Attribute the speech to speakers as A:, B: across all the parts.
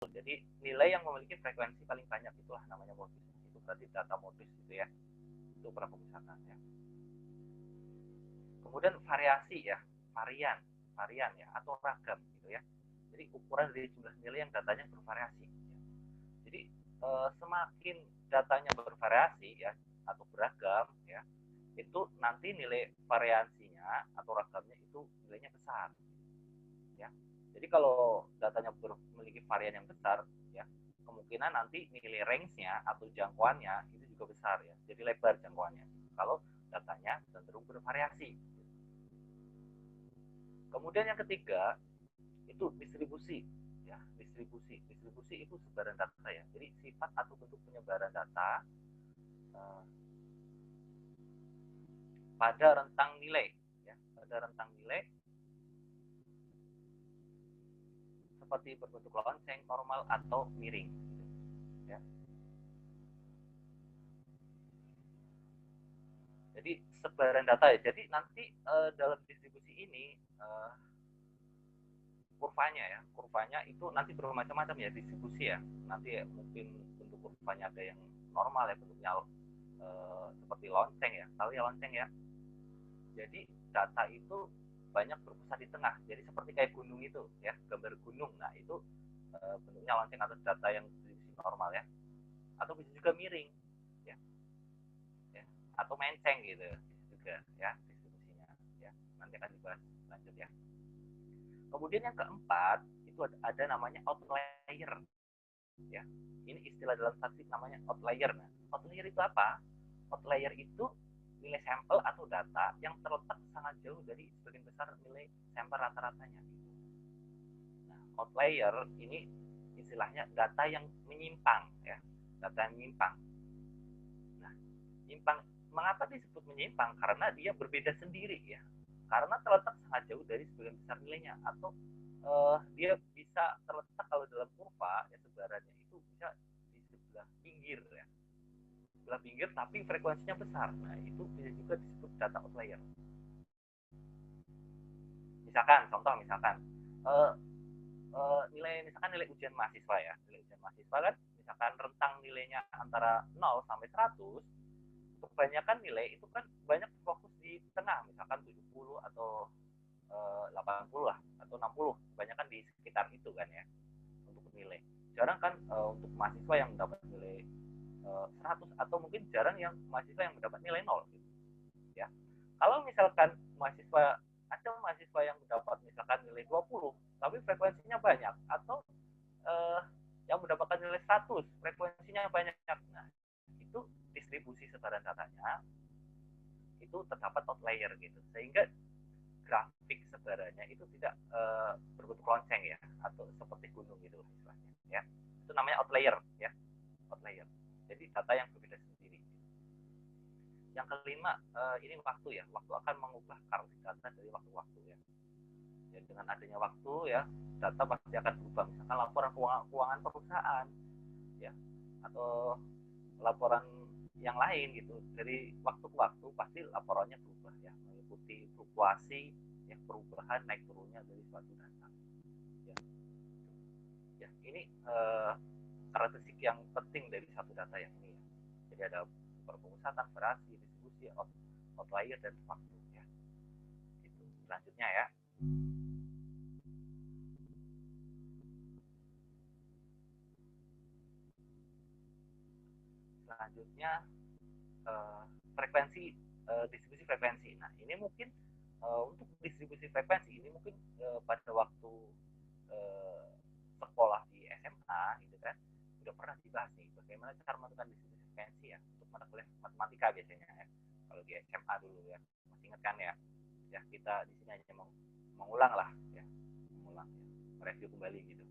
A: Jadi nilai yang memiliki frekuensi paling banyak itulah namanya modus. Itu berarti data modus gitu ya. Itu berapa misalkan ya. Kemudian variasi ya, varian ya atau ragam gitu ya. Jadi ukuran dari jumlah nilai yang datanya bervariasi. Jadi semakin datanya bervariasi ya atau beragam ya, itu nanti nilai variasinya atau ragamnya itu nilainya besar ya. Jadi kalau datanya memiliki varian yang besar ya, kemungkinan nanti nilai range-nya atau jangkauannya itu juga besar ya. Jadi lebar jangkauannya. Kalau datanya cenderung bervariasi. Kemudian yang ketiga itu distribusi ya, distribusi itu sebaran data ya. Jadi sifat atau bentuk penyebaran data uh, pada rentang nilai ya, pada rentang nilai seperti berbentuk lonceng, normal atau miring ya. Jadi sebaran data ya. Jadi nanti dalam distribusi ini kurvanya itu nanti bermacam-macam ya distribusi ya. Nanti ya, mungkin bentuk kurvanya ada yang normal ya, bentuknya seperti lonceng ya. Tahu ya lonceng ya. Jadi data itu banyak berpusat di tengah. Jadi seperti kayak gunung itu ya, gambar gunung. Nah itu bentuknya lonceng atau data yang distribusi normal ya. Atau bisa juga miring ya, ya. Atau menceng gitu juga ya distribusinya ya. Nanti akan dibahas lanjut ya. Kemudian yang keempat itu ada namanya outlier ya. Ini istilah dalam statistik namanya outlier. Nah, outlier itu apa? Outlier itu nilai sampel atau data yang terletak sangat jauh dari sebagian besar nilai sampel rata-ratanya. Nah, outlier ini istilahnya data yang menyimpang ya, data yang menyimpang. Nah, menyimpang mengapa disebut menyimpang? Karena dia berbeda sendiri ya. Karena terletak sangat jauh dari sebagian besar nilainya atau dia bisa terletak kalau dalam kurva ya sebarannya itu bisa di sebelah pinggir ya, sebelah pinggir tapi frekuensinya besar. Nah itu bisa juga disebut data outlier. Misalkan contoh misalkan uh, nilai misalkan nilai ujian mahasiswa ya, nilai ujian mahasiswa kan misalkan rentang nilainya antara 0 sampai 100, kebanyakan nilai itu kan banyak fokus di tengah misalkan 70 atau 80 lah atau 60, kebanyakan di sekitar itu kan ya untuk nilai. Jarang kan untuk mahasiswa yang mendapat nilai 100 atau mungkin jarang yang mahasiswa yang mendapat nilai 0 gitu ya. Kalau misalkan ada mahasiswa yang mendapat misalkan nilai 20 tapi frekuensinya banyak, atau eh, yang mendapatkan nilai 100 frekuensinya banyak, nah itu distribusi sebaran datanya itu terdapat outlier gitu, sehingga grafik sebarannya itu tidak berbentuk lonceng ya atau seperti gunung gitu istilahnya ya. Itu namanya outlier ya, outlier. Jadi data yang berbeda sendiri. Yang kelima ini waktu ya, waktu akan mengubah karakter data dari waktu-waktu ya. Ya dengan adanya waktu ya, data pasti akan berubah. Misalkan laporan keuangan perusahaan ya, atau laporan yang lain gitu, dari waktu ke waktu pasti laporannya berubah ya, mengikuti fluktuasi ya, perubahan naik turunnya dari suatu data ya. Ya ini karakteristik yang penting dari satu data yang ini ya. Jadi ada perpusatan, variasi, distribusi, outlier dan waktu ya. Itu selanjutnya ya. Selanjutnya frekuensi, distribusi frekuensi. Nah ini mungkin untuk distribusi frekuensi ini mungkin pada waktu uh, sekolah di SMA gitu kan udah pernah dibahas nih bagaimana cara menentukan distribusi frekuensi ya untuk mata kuliah matematika biasanya ya. Kalau di SMA dulu ya masih ingat kan ya, ya kita di sini hanya mengulang lah ya, mengulang ya, mereview kembali gitu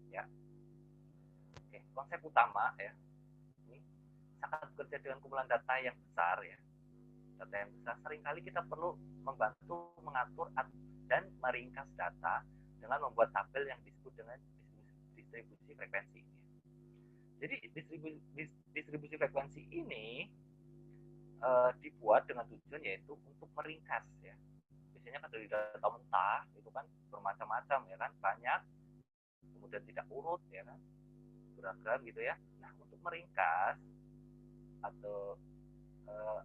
A: ya. Oke, konsep utama ya ini saat bekerja dengan kumpulan data yang besar ya, data yang besar seringkali kita perlu membantu mengatur dan meringkas data dengan membuat tabel yang disebut dengan distribusi frekuensi. Jadi distribusi frekuensi ini dibuat dengan tujuan yaitu untuk meringkas ya. Biasanya kan dari data mentah itu kan bermacam-macam ya kan, banyak kemudian tidak urut ya kan, beragam gitu ya. Nah, untuk meringkas atau uh,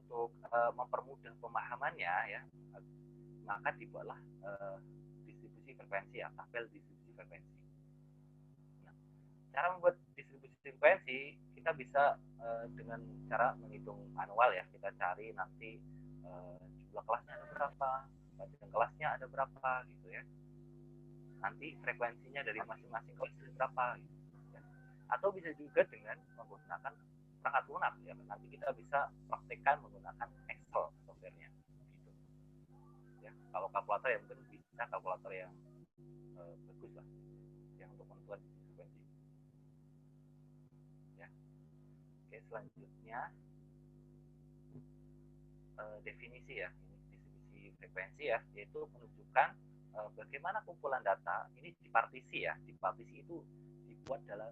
A: untuk mempermudah pemahamannya ya, maka dibuatlah distribusi frekuensi ya, tabel distribusi frekuensi. Nah, cara membuat distribusi frekuensi kita bisa dengan cara menghitung manual ya, kita cari nanti jumlah kelasnya ada berapa, bacaan kelasnya ada berapa gitu ya, nanti frekuensinya dari masing-masing kelas ada berapa gitu ya. Atau bisa juga dengan menggunakan perangkat lunak ya, nanti kita bisa praktekkan menggunakan Excel softwarenya gitu ya. Kalau kalkulator ya mungkin bisa kalkulator yang bagus lah yang untuk menentukan frekuensi ya. Oke, selanjutnya definisi ya, ini distribusi frekuensi ya, yaitu menunjukkan bagaimana kumpulan data ini dipartisi ya. Dipartisi itu dibuat dalam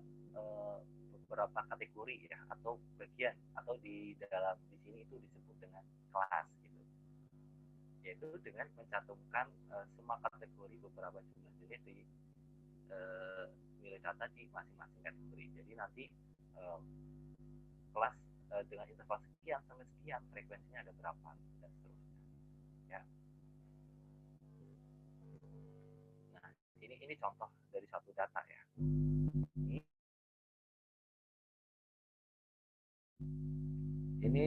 A: beberapa kategori ya, atau bagian, atau di dalam di sini itu disebut dengan kelas gitu. Yaitu dengan mencantumkan semua kategori beberapa jumlah jenis di nilai data di masing-masing kategori. Jadi nanti kelas dengan interval sekian sampai sekian frekuensinya ada berapa dan seterusnya ya. Nah, ini contoh dari satu data ya. Ini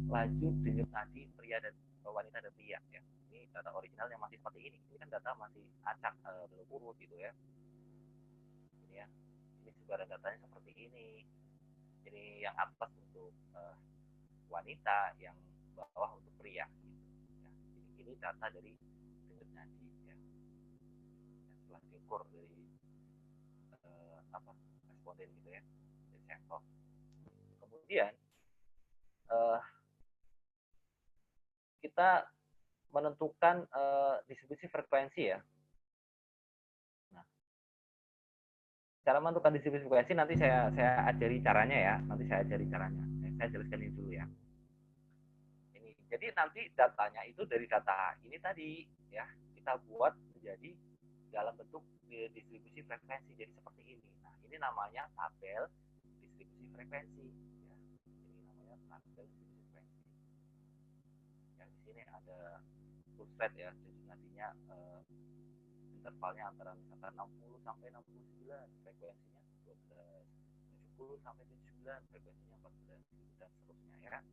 A: laju denyut nadi pria dan wanita dan pria ya. Ini data original yang masih seperti ini. Ini kan data masih acak, belum urut gitu ya. Ini ya. Ini sebaran datanya seperti ini. Ini yang atas untuk wanita, yang bawah untuk pria gitu. Ya. Ini data dari denyut nadi ya. Setelah diukur dari responden gitu ya, dari sampel. Kemudian kita menentukan distribusi frekuensi ya. Nah, cara menentukan distribusi frekuensi nanti saya ajari caranya ya. Nanti saya ajari caranya. Saya jelaskan ini dulu ya. Ini jadi nanti datanya itu dari data ini tadi ya, kita buat menjadi dalam bentuk distribusi frekuensi jadi seperti ini. Nah, ini namanya tabel distribusi frekuensi ya. Ini namanya tabel distribusi frekuensi. Ya, di sini ada full spread ya, jadi nantinya intervalnya antara misalkan 60 sampai 69, frekuensinya 12, 70 sampai 79, frekuensinya 14 dan seterusnya ya kan.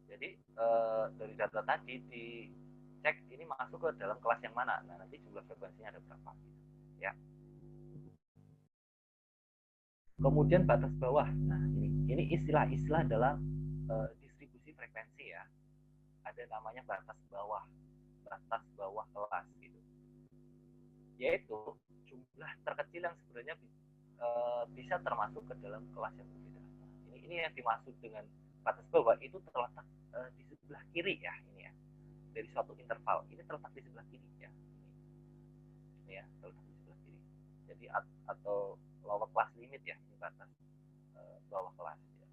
A: Jadi dari data tadi dicek ini masuk ke dalam kelas yang mana. Nah, nanti jumlah frekuensinya ada berapa gitu ya. Kemudian batas bawah. Nah, ini istilah-istilah dalam distribusi frekuensi ya. Ada namanya batas bawah kelas gitu. Yaitu jumlah terkecil yang sebenarnya bisa termasuk ke dalam kelas yang berbeda. Ini yang dimaksud dengan batas bawah, itu terletak di sebelah kiri ya, ini ya, dari suatu interval. Ini terletak di sebelah kiri ya. Ini ya, terletak di sebelah kiri. Jadi atau lower class limit ya, ini batas bawah kelas ya.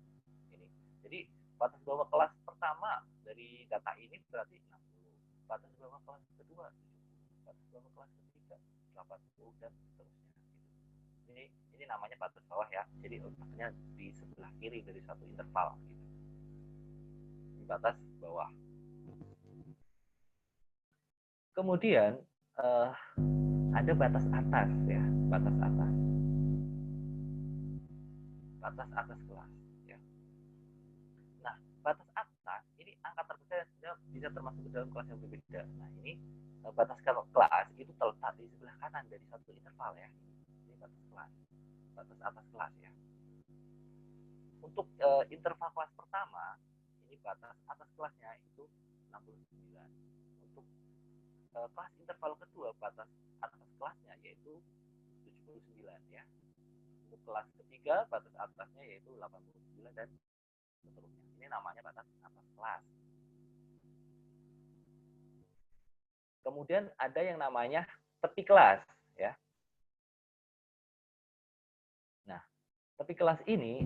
A: Ini. Jadi batas bawah kelas pertama dari data ini berarti 60. Batas bawah kelas kedua 70. Batas bawah kelas ketiga 80 dan seterusnya gitu. Ini namanya batas bawah ya. Jadi letaknya di sebelah kiri dari satu interval gitu. Ini batas bawah. Kemudian ada batas atas ya, batas atas. Batas atas kelas ya. Nah, batas atas ini angka terbesar yang bisa termasuk ke dalam kelas yang berbeda. Nah, ini batas kelas itu terletak di sebelah kanan dari satu interval ya. Ini batas kelas, batas atas kelas ya. Untuk interval kelas pertama, ini batas atas kelasnya itu 69. Untuk kelas interval kedua, batas atas kelasnya yaitu 79 ya. Untuk kelas ketiga, batas atasnya yaitu 89 dan seterusnya. Ini namanya batas atas kelas. Kemudian ada yang namanya tepi kelas ya. Nah, Tepi kelas ini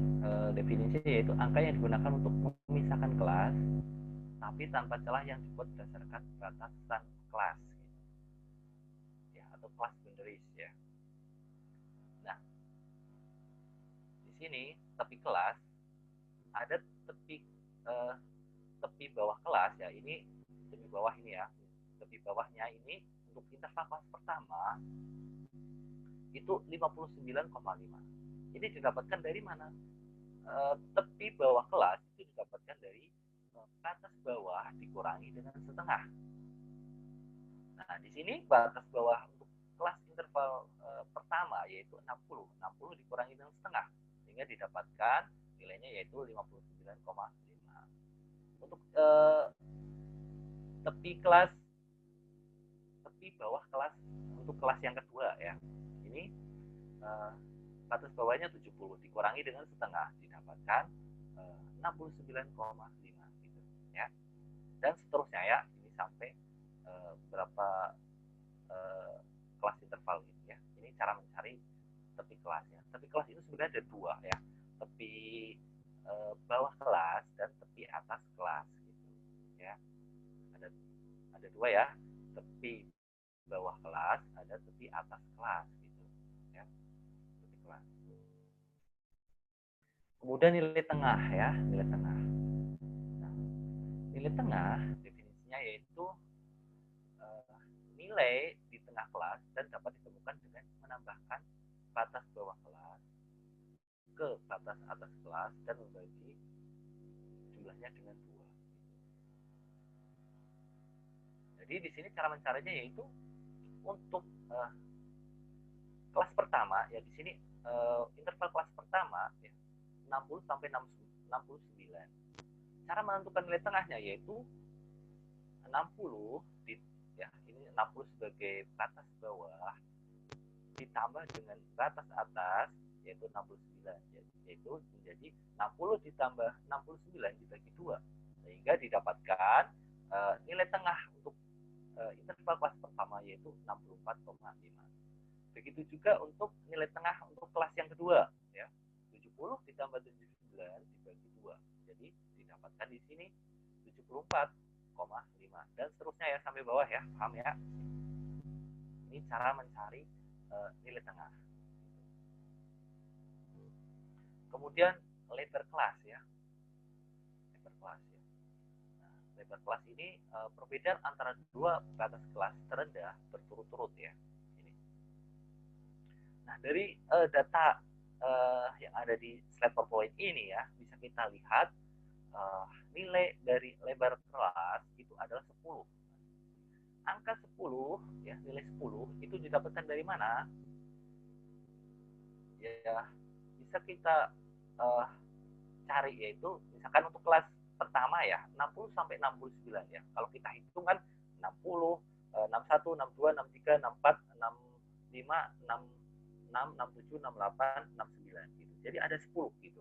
A: definisinya yaitu angka yang digunakan untuk memisahkan kelas, tapi tanpa celah yang dibuat berdasarkan batasan kelas, ya, atau kelas boundaries ya. Nah, di sini tepi kelas ada tepi bawah kelas ya. Ini tepi bawah ini ya. Tepi bawahnya ini untuk interval kelas pertama itu 59,5. Ini didapatkan dari mana? Tepi bawah kelas itu didapatkan dari batas bawah dikurangi dengan setengah. Nah, di sini batas bawah untuk kelas interval pertama yaitu 60. 60 dikurangi dengan setengah sehingga didapatkan nilainya yaitu 59,5. Untuk tepi bawah kelas untuk kelas yang kedua ya. Ini batas bawahnya 70 dikurangi dengan setengah didapatkan 69,5 gitu ya. Dan seterusnya ya, ini sampai berapa kelas interval ini ya. Ini cara mencari tepi kelas ya. Tepi kelas itu sebenarnya ada dua ya. Tepi bawah kelas dan tepi atas kelas gitu ya. Ada dua ya. Tepi bawah kelas, ada tepi atas kelas gitu ya. Tepi kelas. Kemudian nilai tengah ya, nilai tengah. Nah, nilai tengah definisinya yaitu nilai di tengah kelas dan dapat ditemukan dengan menambahkan batas bawah kelas ke batas atas kelas dan membagi jumlahnya dengan 2. Jadi di sini cara mencarinya yaitu untuk kelas pertama ya, di sini interval kelas pertama ya 60 sampai 69. Cara menentukan nilai tengahnya yaitu 60 ya, ini 60 sebagai batas bawah ditambah dengan batas atas yaitu 69, yaitu menjadi 60 ditambah 69 dibagi 2 sehingga didapatkan nilai tengah untuk interval kelas pertama yaitu 64,5. Begitu juga untuk nilai tengah untuk kelas yang kedua ya. 70 ditambah 79 dibagi 2. Jadi didapatkan di sini 74,5 dan seterusnya ya sampai bawah ya. Paham ya? Ini cara mencari nilai tengah. Kemudian lebar kelas ya. Lebar kelas ya. Nah, lebar kelas ini perbedaan antara dua batas kelas terendah berturut-turut ya. Ini. Nah, dari data yang ada di slide PowerPoint ini ya, bisa kita lihat nilai dari lebar kelas itu adalah 10. Angka 10 ya, nilai 10 itu didapatkan dari mana? Ya, bisa kita cari yaitu misalkan untuk kelas pertama ya 60 sampai 69 ya. Kalau kita hitung kan 60, 61, 62, 63, 64, 65, 66, 67, 68, 69 gitu. Jadi ada 10 gitu.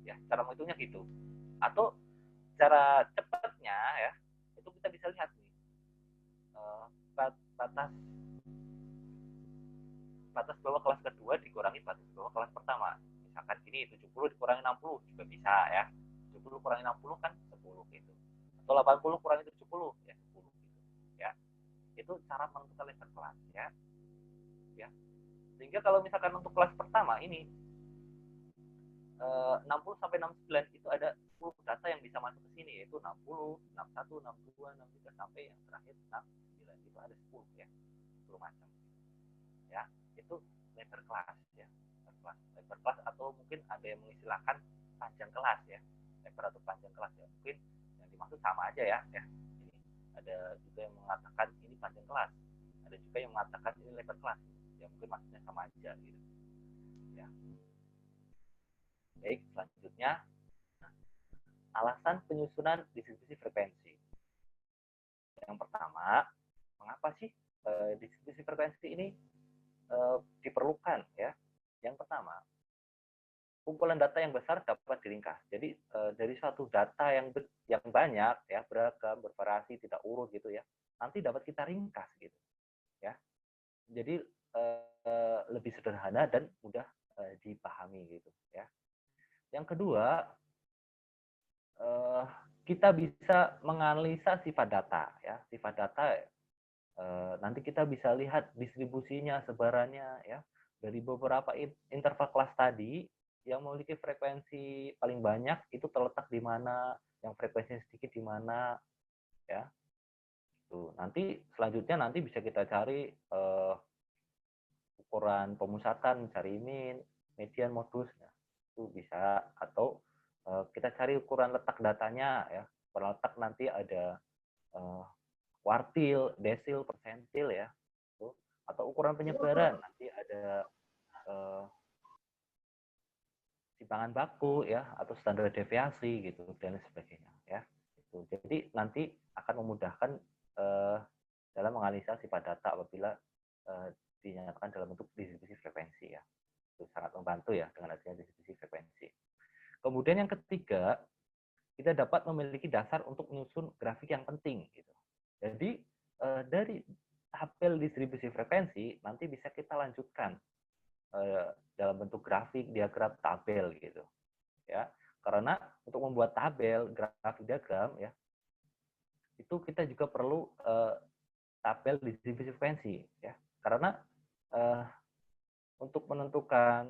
A: Ya, cara menghitungnya gitu. Atau cara cepatnya ya, itu kita bisa lihat nih. Batas bawah kelas kedua dikurangi batas bawah kelas pertama. Misalkan gini 70 dikurangi 60 juga bisa ya. 70 kurangi 60 kan 10 gitu. Atau 80 kurangi 70 ya 10 gitu. Ya. Itu cara menentukan lebar kelas ya. Ya. Sehingga kalau misalkan untuk kelas pertama ini 60 sampai 69 itu ada 10 data yang bisa masuk ke sini yaitu 60, 61, 62, 63 sampai yang terakhir 69 itu ada 10 ya. 10 macam. Ya, itu lebar kelas ya. Lebar kelas atau mungkin ada yang mengistilahkan panjang kelas ya. Lebar atau panjang kelas ya. Mungkin yang dimaksud sama aja ya. Ini ada juga yang mengatakan ini panjang kelas. Ada juga yang mengatakan ini lebar kelas. Ya mungkin maksudnya sama aja gitu. Ya. Baik, selanjutnya alasan penyusunan distribusi frekuensi. Yang pertama, mengapa sih distribusi frekuensi ini diperlukan ya? Yang pertama, kumpulan data yang besar dapat diringkas. Jadi dari suatu data yang banyak ya, beragam, bervariasi, tidak urut gitu ya, nanti dapat kita ringkas gitu ya. Jadi lebih sederhana dan mudah dipahami gitu ya. Yang kedua, kita bisa menganalisa sifat data ya. Sifat data nanti kita bisa lihat distribusinya, sebarannya ya dari beberapa interval kelas tadi yang memiliki frekuensi paling banyak itu terletak di mana, yang frekuensinya sedikit di mana ya. Tuh, nanti selanjutnya nanti bisa kita cari ukuran pemusatan, cari min, median, modus, ya. Itu bisa, atau kita cari ukuran letak datanya ya. Ukuran letak nanti ada kuartil, desil, persentil ya. Tuh. Atau ukuran penyebaran nanti ada simpangan baku ya, atau standar deviasi gitu dan sebagainya ya. Itu. Jadi nanti akan memudahkan dalam menganalisa sifat data apabila dinyatakan dalam bentuk distribusi frekuensi ya. Itu sangat membantu ya dengan adanya distribusi frekuensi. Kemudian yang ketiga, kita dapat memiliki dasar untuk menyusun grafik yang penting gitu. Jadi dari tabel distribusi frekuensi nanti bisa kita lanjutkan dalam bentuk grafik, diagram, tabel gitu ya. Karena untuk membuat tabel, grafik, diagram ya, itu kita juga perlu tabel distribusi frekuensi ya. Karena untuk menentukan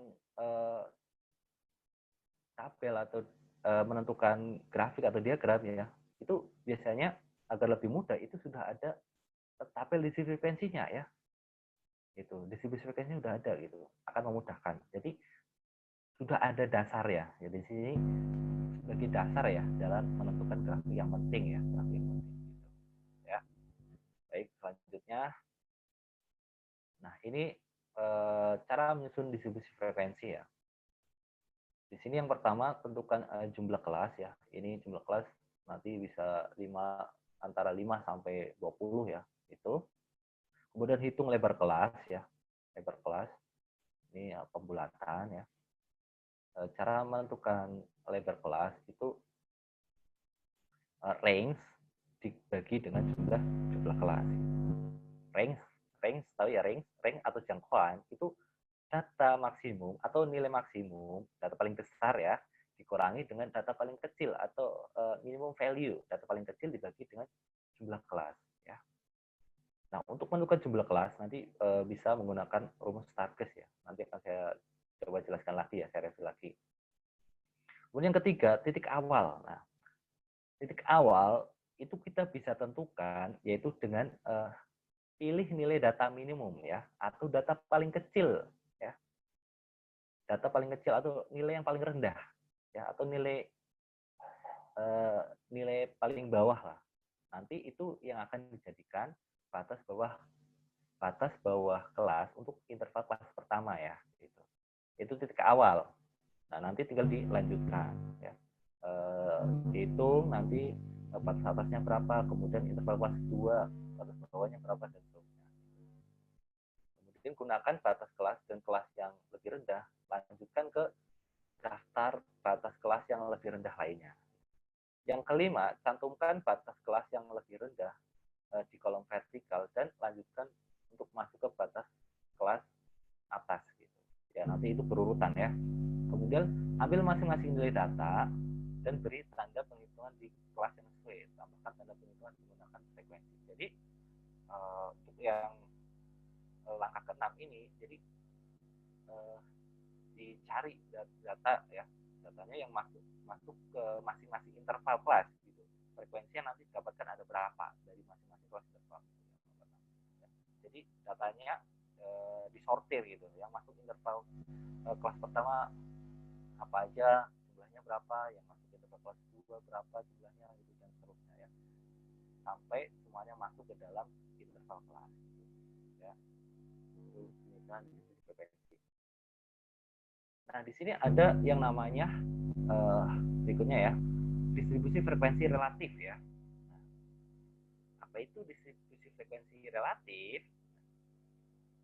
A: tabel atau menentukan grafik atau diagram ya, itu biasanya agar lebih mudah itu sudah ada tabel distribusi frekuensinya ya. Itu distribusi frekuensinya sudah ada gitu, akan memudahkan. Jadi sudah ada dasar ya. Jadi sini sebagai dasar ya dalam menentukan grafik yang penting ya, grafik yang penting gitu. Ya. Baik, selanjutnya. Nah, ini cara menyusun distribusi frekuensi ya. Di sini yang pertama tentukan jumlah kelas ya. Ini jumlah kelas nanti bisa antara 5 sampai 20 ya. Itu. Kemudian hitung lebar kelas ya. Lebar kelas. Ini ya, pembulatan ya. Cara menentukan lebar kelas itu range dibagi dengan jumlah kelas. Range tahu ya, range atau jangkauan itu data maksimum atau nilai maksimum, data paling besar ya, dikurangi dengan data paling kecil atau minimum value, data paling kecil dibagi dengan jumlah kelas ya. Nah, untuk menentukan jumlah kelas nanti bisa menggunakan rumus Starkes ya. Nanti akan saya coba jelaskan lagi ya, saya review lagi. Kemudian yang ketiga, titik awal. Nah, titik awal itu kita bisa tentukan yaitu dengan pilih nilai data minimum ya, atau data paling kecil ya. Data paling kecil atau nilai yang paling rendah ya, atau nilai nilai paling bawah lah. Nanti itu yang akan dijadikan batas bawah kelas untuk interval kelas pertama ya, gitu. Itu titik awal. Nah, nanti tinggal dilanjutkan ya. Dihitung nanti batas atasnya berapa, kemudian interval kelas 2, batas bawahnya berapa, dan seterusnya. Kemudian gunakan batas kelas dan kelas yang lebih rendah, lanjutkan ke daftar batas kelas yang lebih rendah lainnya. Yang kelima, cantumkan batas kelas yang lebih rendah di kolom vertikal dan lanjutkan untuk masuk ke batas kelas atas gitu. Ya, nanti itu berurutan ya. Kemudian ambil masing-masing nilai data dan beri tanda penghitungan di kelas yang sesuai. Tambahkan tanda penghitungan menggunakan frekuensi. Jadi untuk yang langkah ke-6 ini, jadi dicari data ya, datanya yang masuk ke masing-masing interval kelas gitu. Frekuensinya nanti didapatkan ada berapa dari masing-masing kelas interval. Jadi datanya disortir gitu. Yang masuk interval kelas pertama apa aja, jumlahnya berapa, yang masuk interval kelas 2 berapa jumlahnya gitu, dan seterusnya ya. Sampai semuanya masuk ke dalam interval kelas gitu. Ya. Itu penelitian frekuensi. Nah, di sini ada yang namanya berikutnya ya, distribusi frekuensi relatif ya. Nah, apa itu distribusi frekuensi relatif?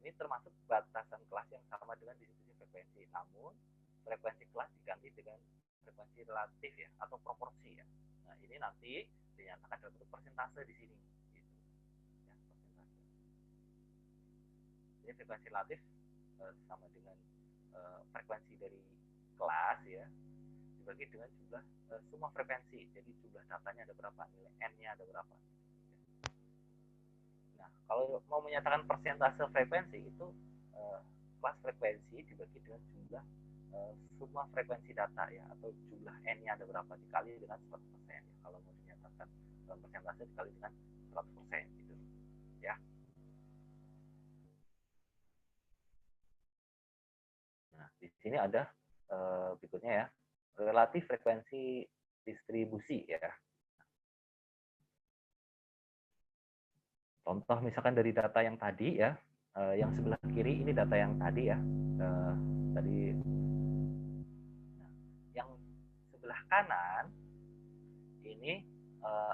A: Ini termasuk batasan kelas yang sama dengan distribusi frekuensi, namun frekuensi kelas diganti dengan frekuensi relatif ya, atau proporsi ya. Nah, ini nanti dinyatakan dalam bentuk persentase di sini. Gitu. Ya, persentase. Ini frekuensi relatif sama dengan frekuensi dari kelas ya dibagi dengan jumlah semua frekuensi. Jadi jumlah datanya ada berapa, nilai n-nya ada berapa. Nah, kalau mau menyatakan persentase frekuensi itu kelas frekuensi dibagi dengan jumlah semua frekuensi data ya, atau jumlah n-nya ada berapa dikali dengan 100% ya. Kalau mau dinyatakan persentase dikali dengan 100% gitu ya. Nah, di sini ada berikutnya ya, relatif frekuensi distribusi ya. Contoh misalkan dari data yang tadi ya, yang sebelah kiri ini data yang tadi ya, tadi. Nah, yang sebelah kanan ini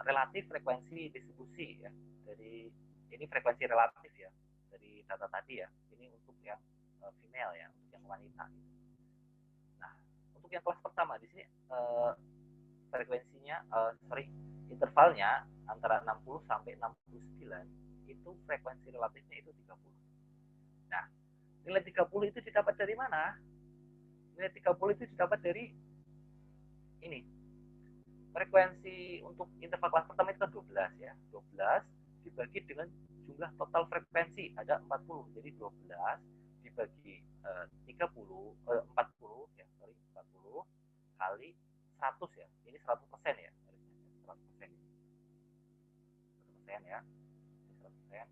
A: relatif frekuensi distribusi ya. Dari ini frekuensi relatif ya dari data tadi ya. Ini untuk yang female ya, untuk yang wanita. Nah, untuk yang kelas pertama di sini frekuensinya intervalnya antara 60 sampai 69 itu frekuensi relatifnya itu 30. Nah, nilai 30 itu didapat dari mana? Nilai 30 itu didapat dari ini. Frekuensi untuk interval kelas pertama itu kan 12 ya. 12 dibagi dengan jumlah total frekuensi ada 40. Jadi 12 dibagi 40 ya, 40 kali 100 ya. Ini 100% ya. 100%. 100% ya. 100%.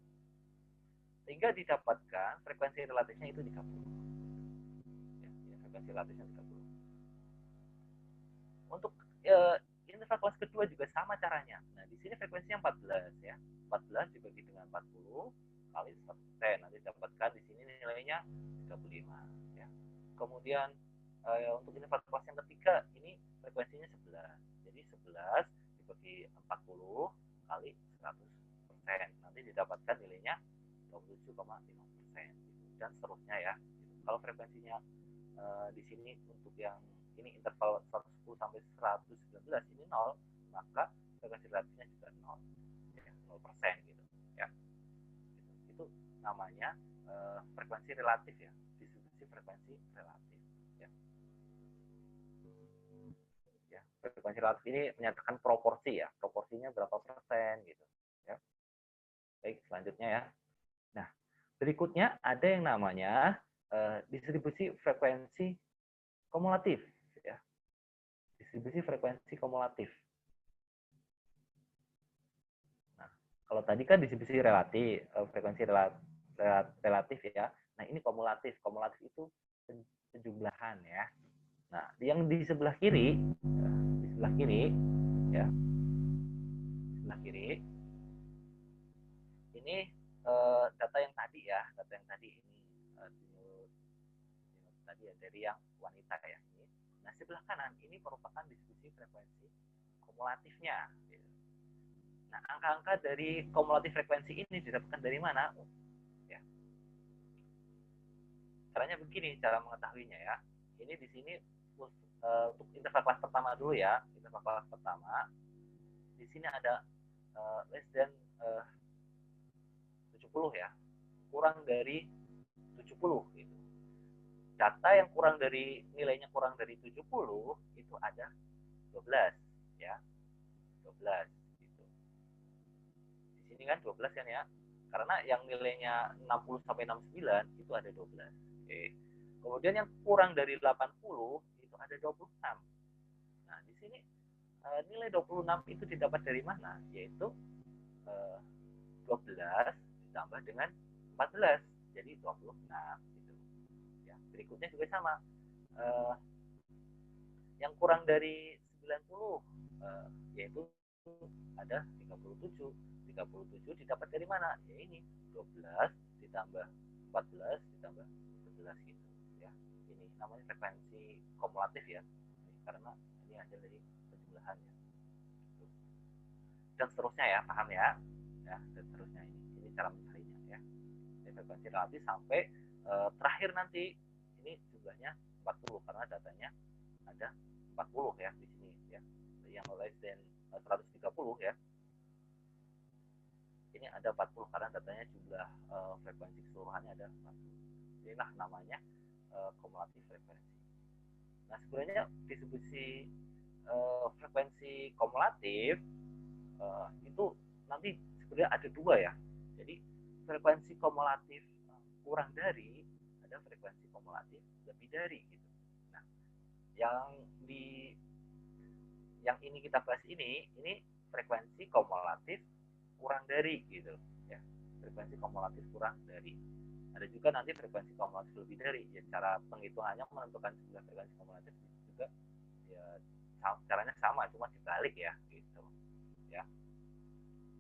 A: Sehingga didapatkan frekuensi relatifnya itu 30. Ya, frekuensi relatifnya 30. Untuk interval kelas kedua juga sama caranya. Nah, di sini frekuensinya 14 ya. 14 dibagi dengan 40 kali 100%. Nanti dapatkan di sini nilainya 35 ya. Kemudian untuk interval kelas yang ketiga ini frekuensinya 11. Jadi 11 dibagi 40 kali 100%. Nanti didapatkan nilainya 27,5% dan seterusnya ya. Kalau frekuensinya di sini untuk yang ini interval 110 sampai 119 ini 0, maka frekuensi relatifnya juga 0 ya, 0% gitu ya. Itu namanya frekuensi relatif ya, distribusi frekuensi relatif ya. Ya, frekuensi relatif ini menyatakan proporsi ya, proporsinya berapa persen gitu ya. Baik, selanjutnya ya. Nah, berikutnya ada yang namanya distribusi frekuensi kumulatif ya. Distribusi frekuensi kumulatif. Nah, kalau tadi kan distribusi relatif, frekuensi relatif ya. Nah, ini kumulatif. Kumulatif itu penjumlahan ya. Nah, yang di sebelah kiri, di sebelah kiri ya. Di sebelah kiri ini data yang tadi ya, data yang tadi ini tadi ya dari yang wanita ya. Nah, sebelah kanan ini merupakan distribusi frekuensi kumulatifnya. Nah, angka-angka dari kumulatif frekuensi ini didapatkan dari mana? Ya. Caranya begini, cara mengetahuinya ya. Ini di sini untuk interval kelas pertama dulu ya, interval kelas pertama. Di sini ada less than 70 ya, kurang dari 70 gitu. Data yang kurang dari nilainya kurang dari 70 itu ada 12 ya. 12 gitu. Di sini kan 12 kan ya. Karena yang nilainya 60 sampai 69 itu ada 12. Oke. Kemudian yang kurang dari 80 itu ada 26. Nah, di sini nilai 26 itu didapat dari mana? Yaitu 12 ditambah dengan 14. Jadi 26 gitu. Ya, berikutnya juga sama. Yang kurang dari 90 yaitu ada 37. 37 didapat dari mana? Ya ini 12 ditambah 14 ditambah 11 gitu ya. Ini namanya frekuensi kumulatif ya. Karena ini hasil dari penjumlahan ya. Dan seterusnya ya, paham ya? Ya, dan seterusnya ini cara mencarinya ya. Dari frekuensi relatif sampai terakhir nanti ini jumlahnya 40 karena datanya ada 40 ya di sini ya. Yang less than 130 ya. Ini ada 40 karena datanya jumlah frekuensi keseluruhannya ada 40. Inilah namanya kumulatif frekuensi. Nah, sebenarnya distribusi frekuensi kumulatif itu nanti sebenarnya ada dua ya. Jadi frekuensi kumulatif kurang dari, ada frekuensi kumulatif lebih dari gitu. Nah, yang ini kita bahas ini frekuensi kumulatif kurang dari gitu ya. Frekuensi kumulatif kurang dari. Ada juga nanti frekuensi kumulatif lebih dari. Ya, cara penghitungannya menentukan sebuah frekuensi kumulatif juga ya caranya sama, cuma dibalik ya gitu ya.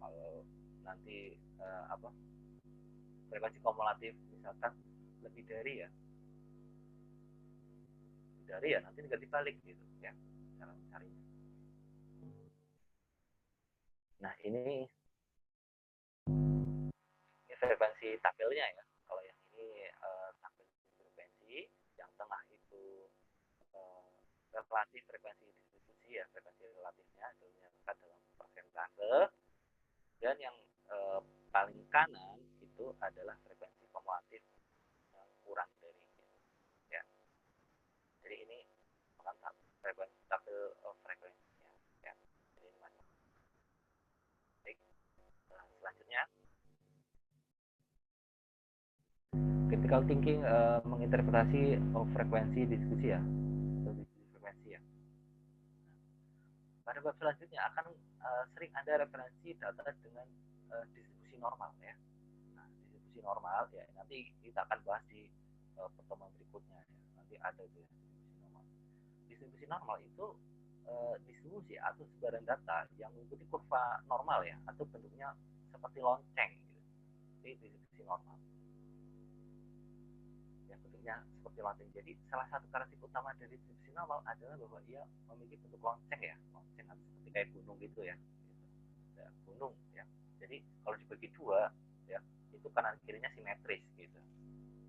A: Kalau nanti frekuensi kumulatif misalkan lebih dari ya nanti tinggal dibalik gitu ya cara mencarinya. Nah, ini frekuensi tabelnya ya. Kalau yang ini tabel frekuensi, yang tengah itu relatif frekuensi distribusi ya, frekuensi relatifnya itu yang dalam persentase, dan yang paling kanan itu adalah frekuensi kumulatif yang kurang dari ya. Jadi ini bukan frekuensi tabel frekuensinya ya. Jadi ini macam. Baik. Selanjutnya critical thinking menginterpretasi frekuensi diskusi ya, atau diskusi frekuensi ya. Pada bab selanjutnya akan sering ada referensi data dengan distribusi normal ya. Nah, distribusi normal ya nanti kita akan bahas di pertemuan berikutnya ya. Nanti ada itu ya, distribusi normal. Distribusi normal itu distribusi atau sebaran data yang mengikuti kurva normal ya, atau bentuknya seperti lonceng gitu. Jadi distribusi normal. Seperti lonceng. Jadi salah satu karakteristik utama dari distribusi normal adalah bahwa ia memiliki bentuk lonceng ya, lonceng seperti kayak gunung gitu ya, ya gunung ya. Jadi kalau dibagi dua ya, itu kanan kirinya simetris gitu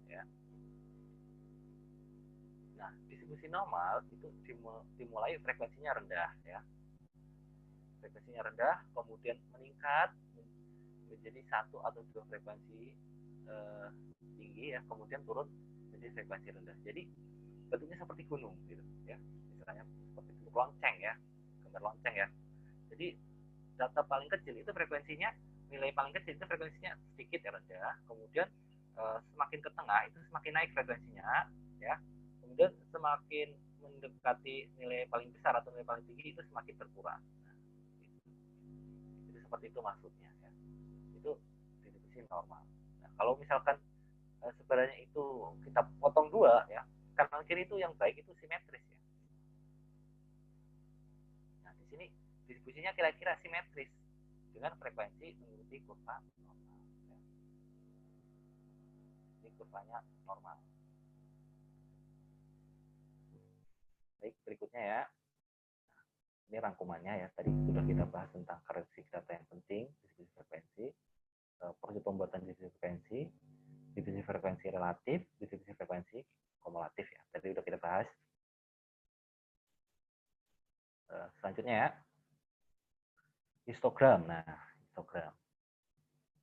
A: ya. Nah, distribusi normal itu dimulai frekuensinya rendah ya, frekuensinya rendah, kemudian meningkat menjadi satu atau dua frekuensi tinggi ya, kemudian turun menjadi frekuensi rendah. Jadi bentuknya seperti gunung gitu ya, misalnya seperti bentuk lonceng ya, gambar lonceng ya. Jadi data paling kecil itu frekuensinya, nilai paling kecil itu frekuensinya sedikit ya, rendah, kemudian semakin ke tengah itu semakin naik frekuensinya ya, kemudian semakin mendekati nilai paling besar atau nilai paling tinggi itu semakin berkurang. Nah, itu seperti itu maksudnya ya. Itu distribusi normal. Nah, kalau misalkan sebenarnya itu kita potong dua ya, kanan kiri itu yang baik itu simetris ya. Nah, di sini distribusinya kira-kira simetris dengan frekuensi mengikuti kurva normal ya. Ini kurvanya normal. Baik, berikutnya ya. Nah, ini rangkumannya ya. Tadi sudah kita bahas tentang karakteristik data yang penting, distribusi frekuensi, proses pembuatan distribusi frekuensi, distribusi frekuensi relatif, distribusi frekuensi kumulatif ya. Tadi sudah kita bahas. Selanjutnya ya, histogram. Nah, histogram.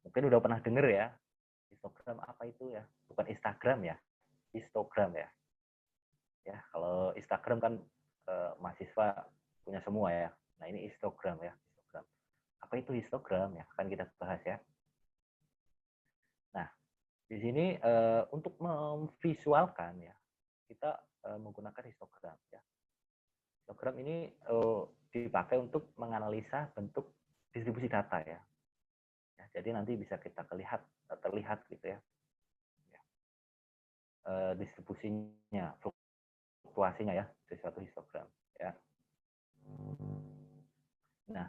A: Mungkin udah pernah dengar ya, histogram apa itu ya? Bukan Instagram ya, histogram ya. Ya, kalau Instagram kan mahasiswa punya semua ya. Nah, ini histogram ya, histogram. Apa itu histogram ya? Akan kita bahas ya. Nah, di sini untuk memvisualkan ya, kita menggunakan histogram ya. Histogram ini dipakai untuk menganalisa bentuk distribusi data ya. Ya, jadi nanti bisa kita terlihat gitu ya. Distribusinya, fluktuasinya ya, dari suatu histogram ya. Nah,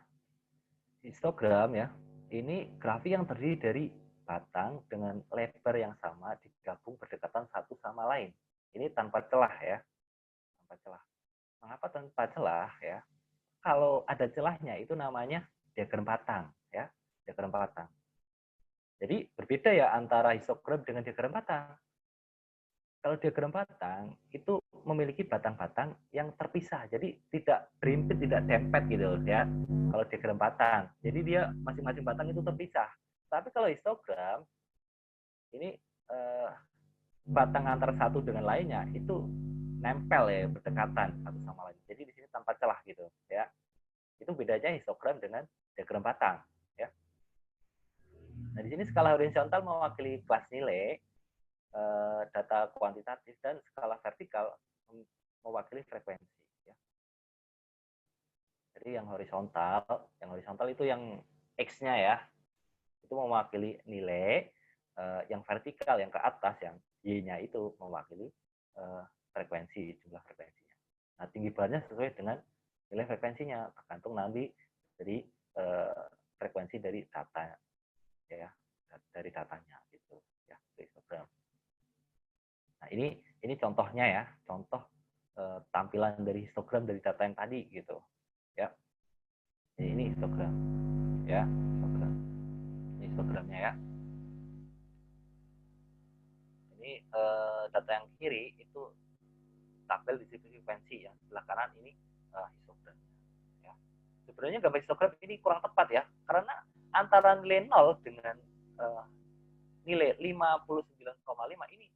A: histogram ya, ini grafik yang terdiri dari batang dengan lebar yang sama digabung berdekatan satu sama lain. Ini tanpa celah ya, tanpa celah. Mengapa tanpa celah ya? Kalau ada celahnya itu namanya diagram batang ya, diagram batang. Jadi berbeda ya antara histogram dengan diagram batang. Kalau diagram batang itu memiliki batang-batang yang terpisah, jadi tidak berimpit, tidak dempet gitu ya. Kalau diagram batang, jadi dia masing-masing batang itu terpisah. Tapi kalau histogram ini batang antara satu dengan lainnya itu nempel ya, berdekatan satu sama lain. Jadi di sini tanpa celah gitu ya. Itu bedanya histogram dengan diagram batang ya. Nah, di sini skala horizontal mewakili kelas nilai data kuantitatif, dan skala vertikal mewakili frekuensi ya. Jadi yang horizontal itu yang X-nya ya, itu mewakili nilai, yang vertikal yang ke atas yang Y-nya itu mewakili frekuensi, jumlah frekuensinya. Nah, tinggi barunya sesuai dengan nilai frekuensinya, tergantung nanti dari frekuensi dari data ya, dari datanya gitu ya, histogram. Nah, ini contohnya ya, contoh tampilan dari histogram dari data yang tadi gitu ya. Ini histogram ya, histogram. Ini histogramnya ya. Ini data yang kiri itu tabel distribusi frekuensi, yang sebelah kanan ini histogram ya. Sebenarnya gambar histogram ini kurang tepat ya, karena antara nilai 0 dengan nilai 59,5 ini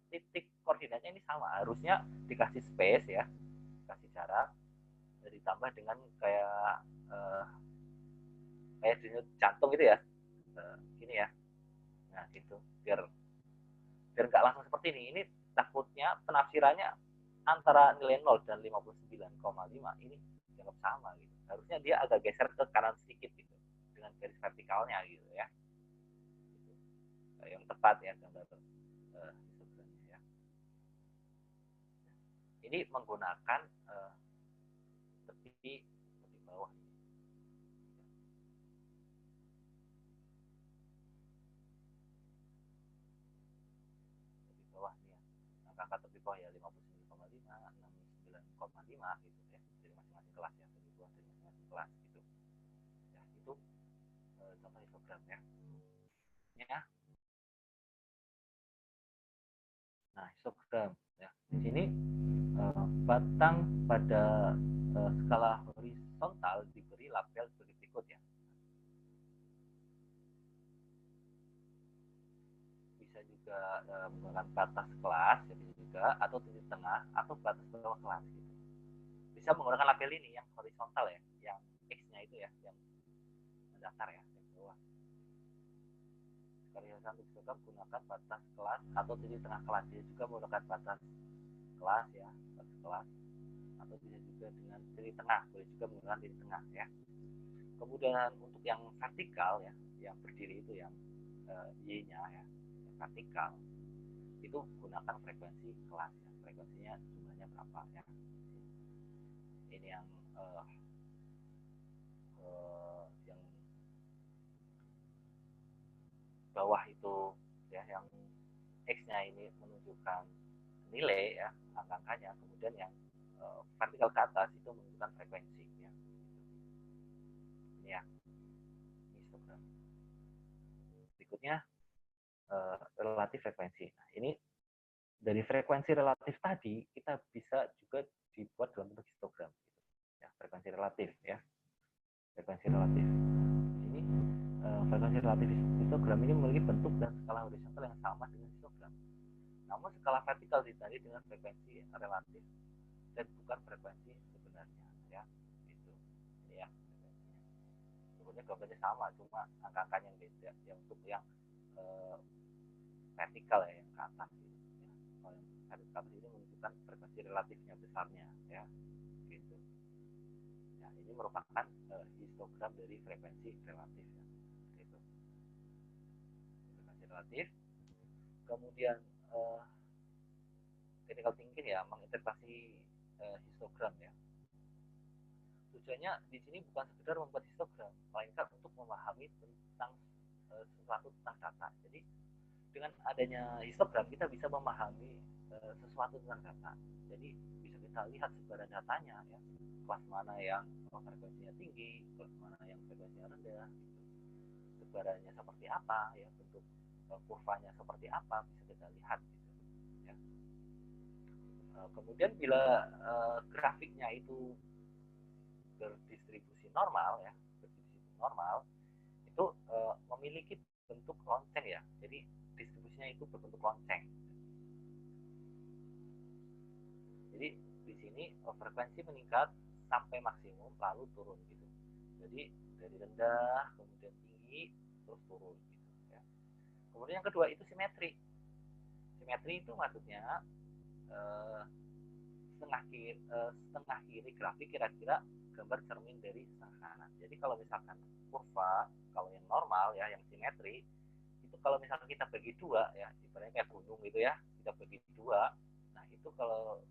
A: titik koordinatnya ini sama, harusnya dikasih space ya, kasih jarak, ditambah dengan kayak denyut jantung gitu ya, gini ya. Nah gitu, biar nggak langsung seperti ini. Ini takutnya penafsirannya antara nilai 0 dan 59,5 ini dianggap sama gitu. Harusnya dia agak geser ke kanan sedikit gitu, dengan garis vertikalnya gitu ya. Gitu. Yang tepat ya gambar histogramnya ya. Ini menggunakan tepi bawah. Tepi bawah nih ya. Angka tepi bawah ya 59,5, 69,5 gitu ya. Dari masing-masing kelas ya, tepi bawah dari masing-masing kelas gitu. Ya, itu contoh histogram ya. Ya. Nah, histogram ya. Di sini batang pada skala horizontal diberi label sebagai berikut ya. Bisa juga menggunakan batas kelas, ya bisa juga, atau titik tengah, atau batas bawah kelas gitu. Bisa menggunakan label ini yang horizontal ya, yang X-nya itu ya, yang mendasar ya, yang bawah. Sekali satu juga gunakan batas kelas atau titik tengah kelas. Bisa juga menggunakan batas kelas ya, batas kelas, atau bisa juga dengan titik tengah, boleh juga menggunakan titik tengah ya. Kemudian untuk yang vertikal ya, yang berdiri itu yang Y-nya ya, yang vertikal itu gunakan frekuensi kelas ya, frekuensinya jumlahnya berapa ya. Ini yang yang bawah itu ya, yang X-nya ini menunjukkan nilai ya, angka-angkanya, kemudian yang vertikal ke atas itu menunjukkan frekuensi ya. Ini ya, ini histogram. Berikutnya relatif frekuensi. Nah, ini dari frekuensi relatif tadi kita bisa juga dibuat dalam bentuk histogram gitu. Ya, frekuensi relatif ya, frekuensi relatif. Ini frekuensi relatif histogram ini memiliki bentuk dan skala horizontal yang sama dengan histogram, namun skala vertikal ditandai dengan frekuensi relatif dan bukan frekuensi sebenarnya ya. Itu ini ya, sebenarnya gambarnya sama, cuma angka-angkanya yang beda ya. Untuk yang vertikal ya, yang ke atas gitu ya. Kalau yang vertikal ini menunjukkan frekuensi relatifnya besarnya ya, gitu ya. Ini merupakan histogram dari frekuensi relatif ya, gitu. Frekuensi relatif. Kemudian critical thinking ya, menginterpretasi histogram ya. Tujuannya di sini bukan sekedar membuat histogram, melainkan untuk memahami tentang sesuatu tentang data. Jadi dengan adanya histogram kita bisa memahami sesuatu tentang data. Jadi bisa kita lihat sebaran datanya ya, kelas mana yang frekuensinya tinggi, kelas mana yang frekuensinya rendah, gitu. Sebarannya seperti apa ya, bentuk kurvanya seperti apa, bisa kita lihat gitu ya. Kemudian bila grafiknya itu berdistribusi normal ya, berdistribusi normal, itu memiliki bentuk lonceng ya. Jadi distribusinya itu berbentuk lonceng. Jadi di sini frekuensi meningkat sampai maksimum lalu turun gitu. Jadi dari rendah kemudian tinggi terus turun gitu ya. Kemudian yang kedua itu simetri. Simetri itu maksudnya setengah kiri grafik kira-kira gambar cermin dari setengah kanan. Jadi kalau misalkan kurva, kalau yang normal ya, yang simetri, itu kalau misalkan kita bagi dua ya, ibaratnya kayak gunung gitu ya, kita bagi dua, nah itu kalau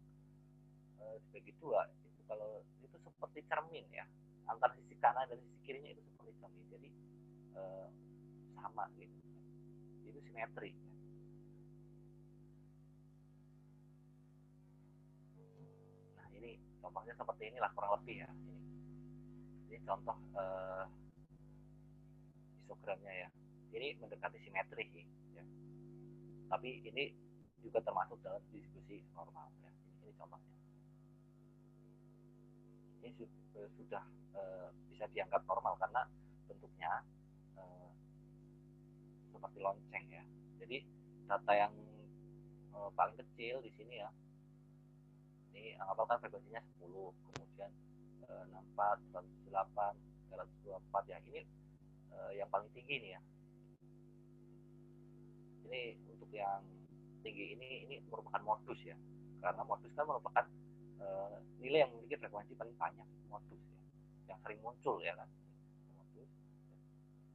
A: dibagi dua, itu kalau itu seperti cermin ya, antara sisi kanan dan sisi kirinya itu seperti cermin. Jadi sama gitu. Itu simetri. Nah ini contohnya seperti inilah kurang lebih ya. Ini contoh histogramnya ya. Ini mendekati simetri ya. Tapi ini juga termasuk dalam distribusi normal ya. Ini contohnya. Ini sudah bisa dianggap normal karena bentuknya seperti lonceng ya. Jadi data yang paling kecil di sini ya. Ini anggapkan frekuensinya 10, kemudian 64, 108, 324 ya. Ini yang paling tinggi nih ya. Ini untuk yang tinggi ini merupakan modus ya. Karena modus kan merupakan nilai yang memiliki frekuensi paling banyak, modus ya. Yang sering muncul ya kan. Modus.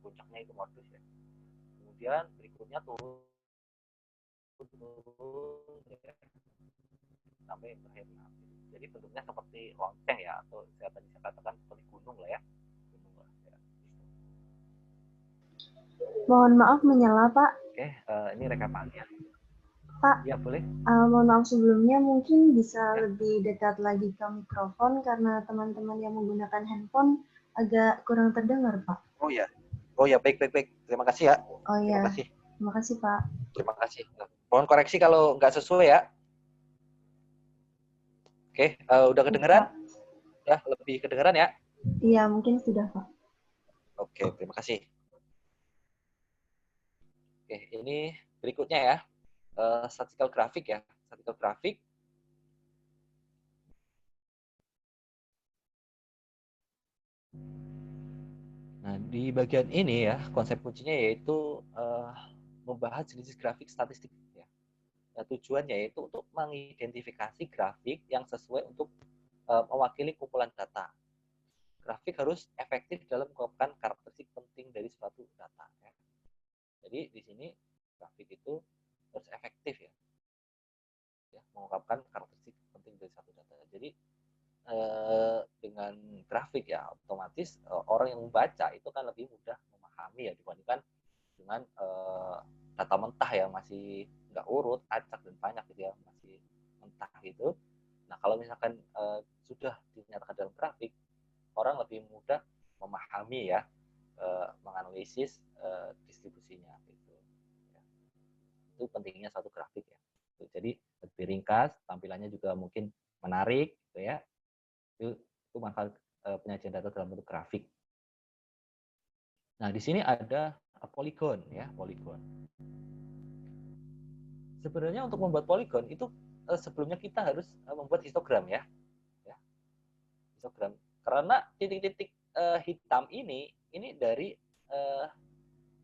A: Puncaknya itu modus ya. Kemudian berikutnya turun ya, sampai berakhir. Jadi bentuknya seperti lonceng ya, atau saya tadi saya katakan seperti gunung lah ya. Gunung lah ya.
B: Mohon maaf menyela, Pak.
A: Oke, ini rekamannya.
B: Pak,
A: Ya boleh.
B: Mohon maaf sebelumnya, mungkin bisa lebih dekat lagi ke mikrofon karena teman-teman yang menggunakan handphone agak kurang terdengar, Pak.
A: Oh ya, baik. Terima kasih ya.
B: Oh ya, terima kasih Pak.
A: Terima kasih. Mohon koreksi kalau nggak sesuai ya. Oke, udah kedengeran? Ya, lebih kedengeran ya?
B: Iya, mungkin sudah Pak.
A: Oke, terima kasih. Oke, ini berikutnya ya, statistical graphic ya. Statistical graphic. Nah, di bagian ini ya, konsep kuncinya yaitu membahas jenis grafik statistik ya. Nah, tujuannya yaitu untuk mengidentifikasi grafik yang sesuai untuk mewakili kumpulan data. Grafik harus efektif dalam mengungkapkan karakteristik penting dari suatu data ya. Jadi di sini grafik itu harus efektif ya, mengungkapkan karakteristik penting dari satu data. Jadi dengan grafik ya otomatis orang yang membaca itu kan lebih mudah memahami ya dibandingkan dengan data mentah yang masih nggak urut, acak dan banyak gitu ya, masih mentah gitu. Nah kalau misalkan sudah dinyatakan dalam grafik, orang lebih mudah memahami ya, menganalisis distribusinya gitu. Ya. Itu pentingnya satu grafik ya. Jadi lebih ringkas, tampilannya juga mungkin menarik gitu ya. Itu manfaat penyajian data dalam bentuk grafik. Nah, di sini ada poligon ya, poligon. Sebenarnya untuk membuat poligon itu sebelumnya kita harus membuat histogram ya. Histogram. Karena titik-titik hitam ini dari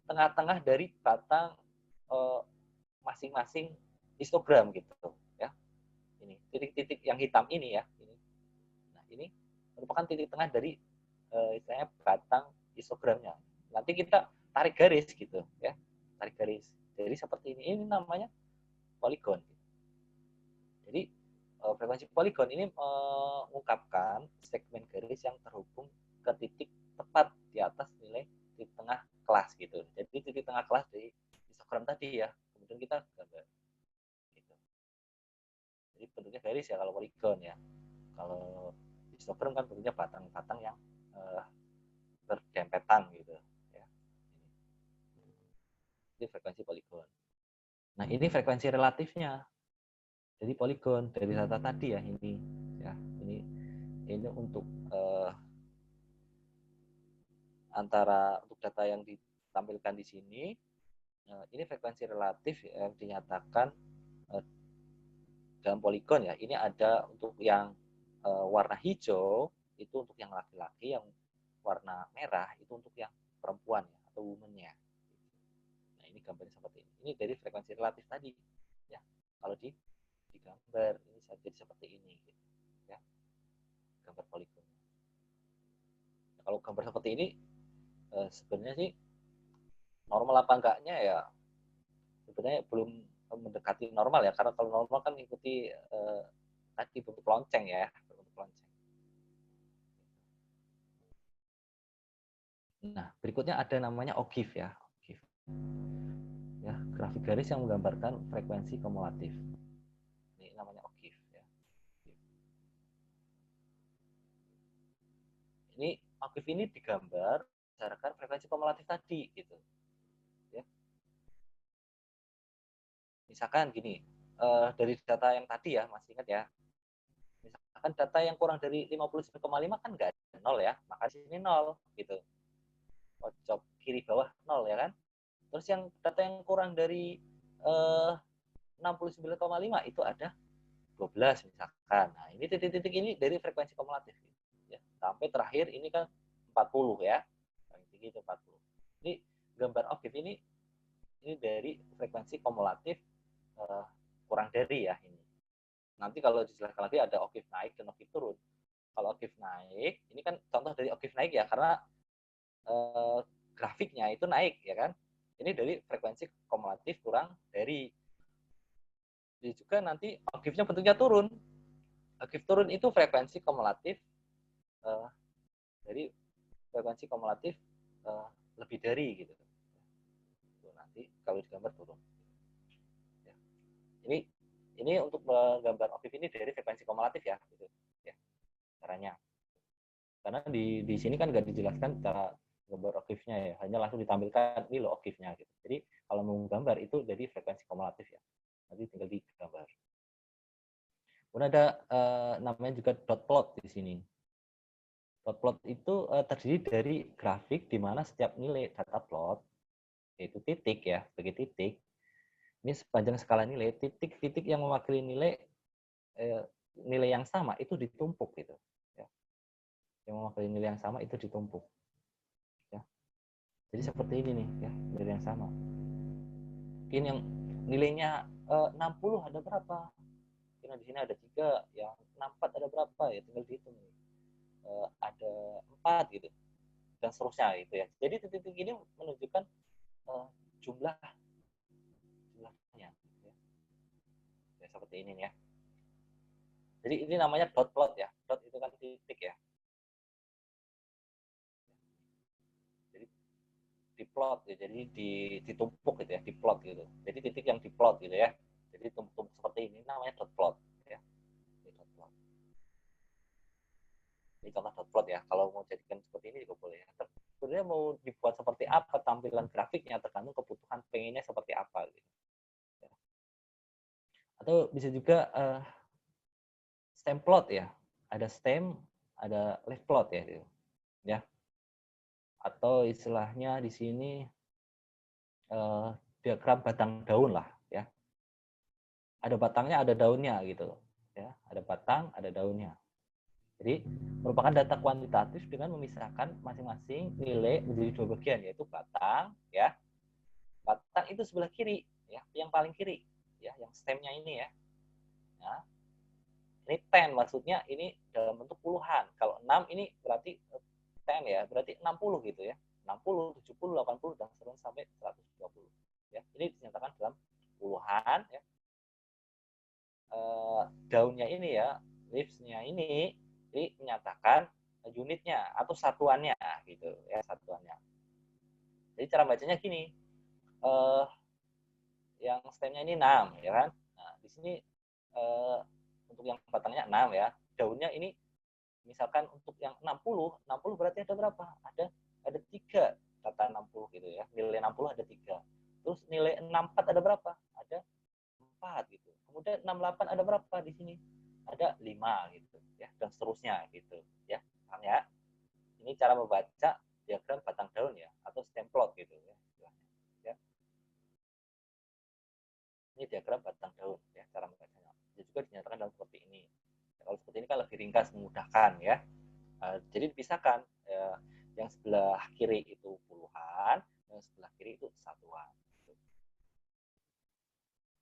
A: tengah-tengah dari batang masing-masing histogram gitu ya. Ini titik-titik yang hitam ini ya. Nah, ini merupakan titik tengah dari istilahnya batang histogramnya. Nanti kita tarik garis gitu ya, tarik garis. Jadi seperti ini namanya poligon. Jadi frekuensi poligon ini mengungkapkan segmen garis yang terhubung ke titik tepat di atas nilai titik tengah kelas gitu. Jadi titik tengah kelas dari histogram tadi ya. Kemudian kita gambar gitu. Jadi bentuknya garis ya kalau poligon ya. Kalau histogram kan bentuknya batang-batang yang berdempetan gitu ya. Ini frekuensi poligon. Nah, ini frekuensi relatifnya. Jadi poligon dari data tadi ya ini ya. Ini untuk antara untuk data yang
C: tampilkan di sini. Ini frekuensi relatif yang dinyatakan dalam poligon ya. Ini ada untuk yang warna hijau itu untuk yang laki-laki, yang warna merah itu untuk yang perempuan ya, atau woman-nya. Nah, ini gambarnya seperti ini. Ini dari frekuensi relatif tadi ya. Kalau digambar ini jadi seperti ini gitu, ya. Gambar poligon. Nah, kalau gambar seperti ini sebenarnya sih normal apa enggaknya ya sebenarnya belum mendekati normal ya, karena kalau normal kan ikuti tadi bentuk lonceng ya, bentuk lonceng. Nah, berikutnya ada namanya OGIF ya. OGIF. Ya, grafik garis yang menggambarkan frekuensi kumulatif. Ini namanya OGIF ya. Ini OGIF ini digambar berdasarkan frekuensi kumulatif tadi gitu. Ya. Misalkan gini, dari data yang tadi ya, masih ingat ya. Misalkan data yang kurang dari 59,5 kan nggak ada 0 ya, maka di sini 0 gitu. Pojok kiri bawah 0 ya kan. Terus yang data yang kurang dari 69,5 itu ada 12 misalkan. Nah, ini titik-titik ini dari frekuensi kumulatif ya. Sampai terakhir ini kan 40 ya. Paling tinggi itu 40. Ini gambar OGIF ini dari frekuensi kumulatif kurang dari ya ini. Nanti kalau dijelaskan lagi ada OGIF naik dan OGIF turun. Kalau OGIF naik, ini kan contoh dari OGIF naik ya, karena grafiknya itu naik ya kan. Ini dari frekuensi kumulatif kurang dari. Jadi juga nanti OGIF-nya bentuknya turun. OGIF turun itu frekuensi kumulatif dari frekuensi kumulatif lebih dari gitu. Tuh, nanti kalau digambar turun. Ya. Ini untuk menggambar OGIF ini dari frekuensi kumulatif ya, gitu. Ya, caranya. Karena di sini kan nggak dijelaskan cara gambar OGIF-nya ya, hanya langsung ditampilkan ini loh OGIF-nya gitu. Jadi kalau mau gambar itu dari frekuensi kumulatif ya, nanti tinggal digambar. Kemudian ada namanya juga dot plot di sini. Dot plot itu terdiri dari grafik di mana setiap nilai data plot, yaitu titik ya, sebagai titik. Ini sepanjang skala nilai, titik-titik yang mewakili nilai yang sama itu ditumpuk gitu. Ya. Yang mewakili nilai yang sama itu ditumpuk. Ya. Jadi seperti ini nih, ya, nilai yang sama. Mungkin yang nilainya 60 ada berapa? Mungkin di sini ada 3, yang 64 ada berapa? Ya tinggal dihitung. Ada 4 gitu. Dan seterusnya gitu ya. Jadi titik-titik ini menunjukkan jumlahnya. Ya. Ya, seperti ini ya. Jadi ini namanya dot plot ya. Dot itu kan titik ya. Jadi diplot ya. Jadi ditumpuk gitu ya, diplot gitu. Jadi titik yang diplot gitu ya. Jadi tumpuk seperti ini namanya dot plot ya. Ini dot plot. Ini contoh dot plot ya. Kalau mau jadikan seperti ini juga boleh ya. Sebenarnya mau dibuat seperti apa tampilan grafiknya tergantung kebutuhan pengennya seperti apa gitu. Ya. Atau bisa juga stem plot ya. Ada stem, ada left plot ya gitu. Ya. Atau istilahnya di sini diagram batang daun lah ya. Ada batangnya, ada daunnya gitu. Ya, ada batang, ada daunnya. Jadi merupakan data kuantitatif dengan memisahkan masing-masing nilai menjadi 2 bagian, yaitu batang ya. Batang itu sebelah kiri ya, yang paling kiri ya, yang stemnya ini ya. Nah, ini 10 maksudnya ini dalam bentuk puluhan. Kalau 6 ini berarti 10 ya, berarti 60 gitu ya. 60, 70, 80 dan seterusnya sampai 120. Ya, ini dinyatakan dalam puluhan ya. Daunnya ini ya, leaves-nya ini menyatakan unitnya atau satuannya gitu ya, satuannya. Jadi cara bacanya gini, yang stemnya ini 6 ya kan. Nah, di sini untuk yang batangnya 6 ya. Daunnya ini misalkan untuk yang 60 berarti ada berapa? Ada 3 kata 60 gitu ya. Nilai 60 ada 3. Terus nilai 64 ada berapa? Ada 4 gitu. Kemudian 68 ada berapa di sini? Ada 5 gitu ya, dan seterusnya gitu ya. Paham ya? Ini cara membaca diagram batang daun ya, atau stem plot gitu ya. Ya. Ini diagram batang daun ya, cara membacanya. Dia juga dinyatakan dalam seperti ini. Kalau seperti ini kan lebih ringkas, memudahkan ya. Jadi dipisahkan, yang sebelah kiri itu puluhan, yang sebelah kiri itu satuan.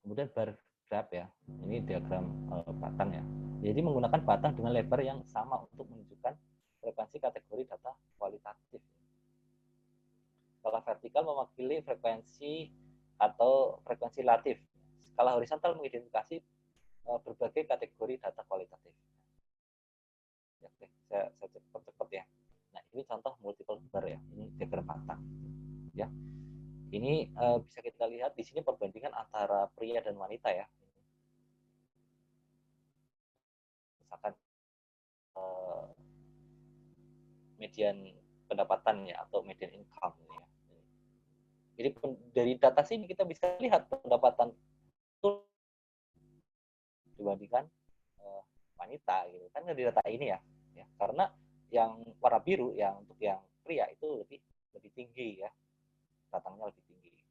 C: Kemudian bar graph ya, ini diagram batang ya. Jadi menggunakan batang dengan lebar yang sama untuk menunjukkan frekuensi kategori data kualitatif. Skala vertikal mewakili frekuensi atau frekuensi relatif. Skala horizontal mengidentifikasi berbagai kategori data kualitatif. Ya, oke, saya cepat ya. Nah, ini contoh multiple bar ya. Ini diagram batang. Ya. Ini bisa kita lihat di sini perbandingan antara pria dan wanita ya. Misalkan median pendapatan ya, atau median income ya. Jadi dari data sini kita bisa lihat pendapatan itu dibandingkan wanita gitu kan dari data ini ya. Karena yang warna biru yang untuk yang pria itu lebih tinggi ya, datangnya lebih tinggi ya,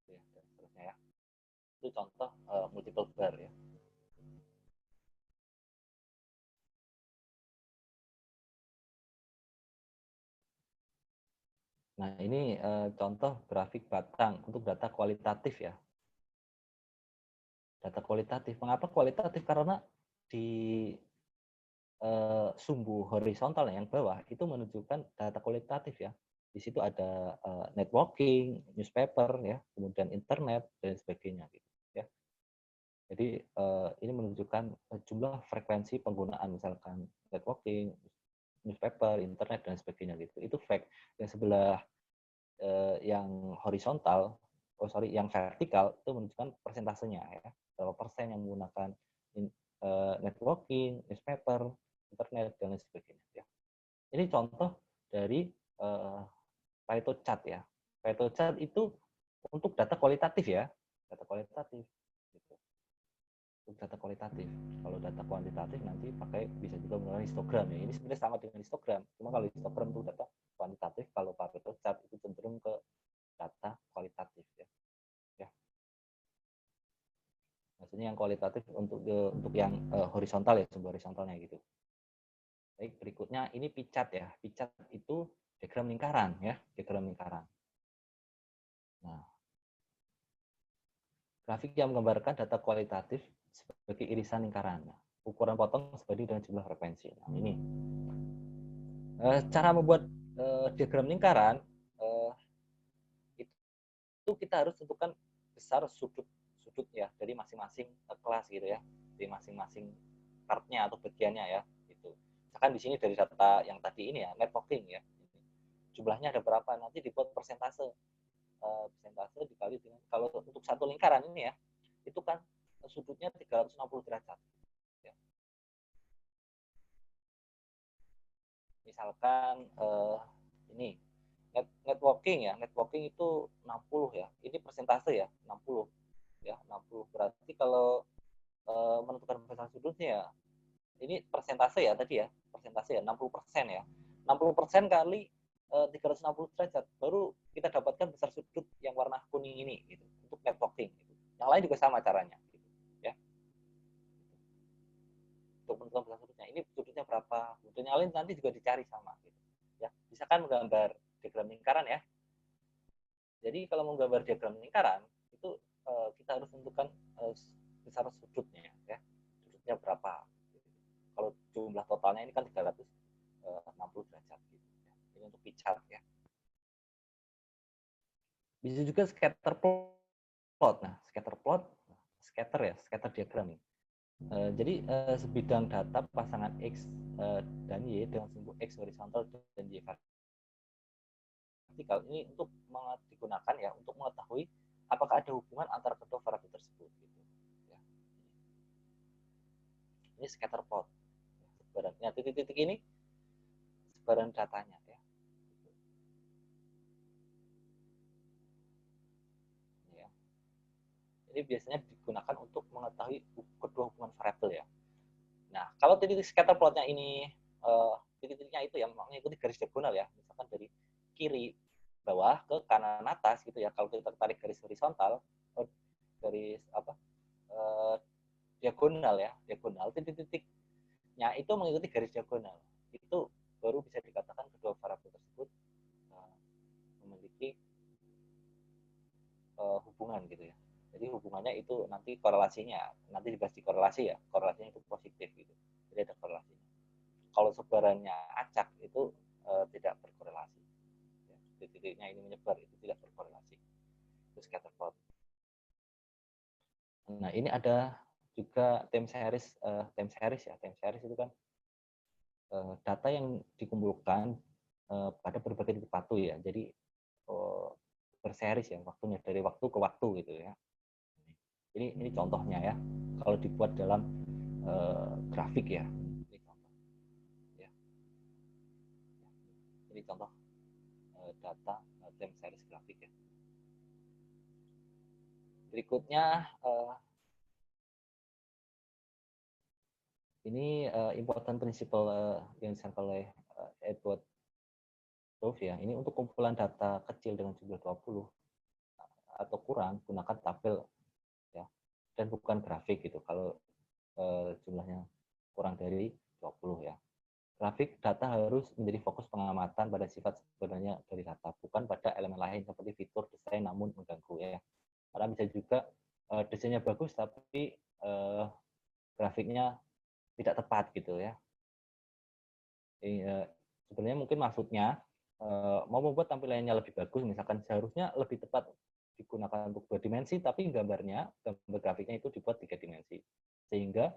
C: dan seterusnya ya. Itu contoh multiple bar ya. Nah, ini contoh grafik batang untuk data kualitatif ya. Data kualitatif. Mengapa kualitatif? Karena di sumbu horizontal yang bawah itu menunjukkan data kualitatif ya. Di situ ada networking, newspaper ya, kemudian internet dan sebagainya gitu ya. Jadi ini menunjukkan jumlah frekuensi penggunaan misalkan networking, newspaper, internet dan sebagainya gitu. Itu fact. Yang sebelah yang horizontal, yang vertikal itu menunjukkan persentasenya ya. Berapa persen yang menggunakan networking, newspaper, internet dan lain sebagainya ya. Ini contoh dari Pareto chart ya. Pareto chart itu untuk data kualitatif ya, data kualitatif gitu. Untuk data kualitatif. Kalau data kuantitatif nanti pakai bisa juga menggunakan histogram ya. Ini sebenarnya sama dengan histogram. Cuma kalau histogram itu data kuantitatif, kalau Pareto chart itu cenderung ke data kualitatif ya. Ya. Maksudnya yang kualitatif untuk yang horizontal ya, sumber horizontalnya gitu. Baik, berikutnya ini picat ya. Picat itu diagram lingkaran ya, diagram lingkaran. Nah, grafik yang menggambarkan data kualitatif sebagai irisan lingkaran. Nah, ukuran potong sebanding dengan jumlah frekuensi. Nah, ini cara membuat diagram lingkaran itu kita harus tentukan besar sudut ya dari masing-masing kelas gitu ya, dari masing-masing partnya atau bagiannya ya. Gitu. Misalkan di sini dari data yang tadi ini ya, networking ya, jumlahnya ada berapa, nanti dibuat persentase dikali dengan, kalau untuk satu lingkaran ini ya, itu kan sudutnya 360 derajat. Ya. Misalkan ini networking ya, networking itu 60 ya, ini persentase ya, 60 ya, 60 berarti kalau menentukan persentase sudutnya ya, ini persentase ya tadi ya, persentase ya 60% ya, 60% kali 360 derajat baru kita dapatkan besar sudut yang warna kuning ini gitu, untuk networking gitu. Yang lain juga sama caranya gitu, ya. Untuk menentukan besar sudutnya, ini sudutnya berapa, kemudian yang lain nanti juga dicari sama gitu, ya. Bisa kan menggambar diagram lingkaran ya. Jadi kalau menggambar diagram lingkaran itu kita harus tentukan besar sudutnya ya, sudutnya berapa. Kalau jumlah totalnya ini kan 360 derajat gitu. Ini untuk picat ya. Bisa juga scatter plot. Nah, scatter plot, scatter ya, scatter diagram ini. Jadi sebidang data pasangan X dan Y dengan sumbu X horizontal dan Y vertikal ini untuk digunakan ya untuk mengetahui apakah ada hubungan antara kedua variabel tersebut. Gitu. Ya. Ini scatter plot. Sebarannya titik-titik ini sebaran datanya ya. Ya. Ini biasanya digunakan untuk mengetahui kedua hubungan variabel ya. Nah, kalau titik scatter plotnya ini titik-titiknya itu ya mengikuti garis diagonal ya, misalkan dari kiri bawah ke kanan atas gitu ya. Kalau kita tarik garis horizontal, garis diagonal ya, diagonal, titik-titiknya itu mengikuti garis diagonal, itu baru bisa dikatakan kedua variabel tersebut memiliki hubungan gitu ya. Jadi hubungannya itu nanti korelasinya, nanti dibahas di korelasi ya, korelasinya itu positif gitu. Jadi ada korelasinya. Kalau sebarannya acak itu tidak berkorelasi. Ya, titik-titiknya ini menyebar itu tidak berkorelasi. Itu scatter plot. Nah ini ada juga time series ya. Time series itu kan data yang dikumpulkan pada berbagai titik waktu ya. Jadi berseries ya waktunya dari waktu ke waktu gitu ya. Ini contohnya ya. Kalau dibuat dalam grafik ya. Ini contoh. Ya. Ini contoh data time series grafik ya. Berikutnya ini important principle yang disampaikan oleh Edward Dove ya. Ini untuk kumpulan data kecil dengan jumlah 20 atau kurang gunakan tabel ya, dan bukan grafik gitu kalau jumlahnya kurang dari 20 ya. Grafik data harus menjadi fokus pengamatan pada sifat sebenarnya dari data, bukan pada elemen lain seperti fitur desain namun mengganggu ya. Karena bisa juga desainnya bagus tapi grafiknya tidak tepat gitu ya. Sebenarnya mungkin maksudnya mau membuat tampilannya lebih bagus, misalkan seharusnya lebih tepat digunakan untuk 2 dimensi, tapi gambar grafiknya itu dibuat 3 dimensi, sehingga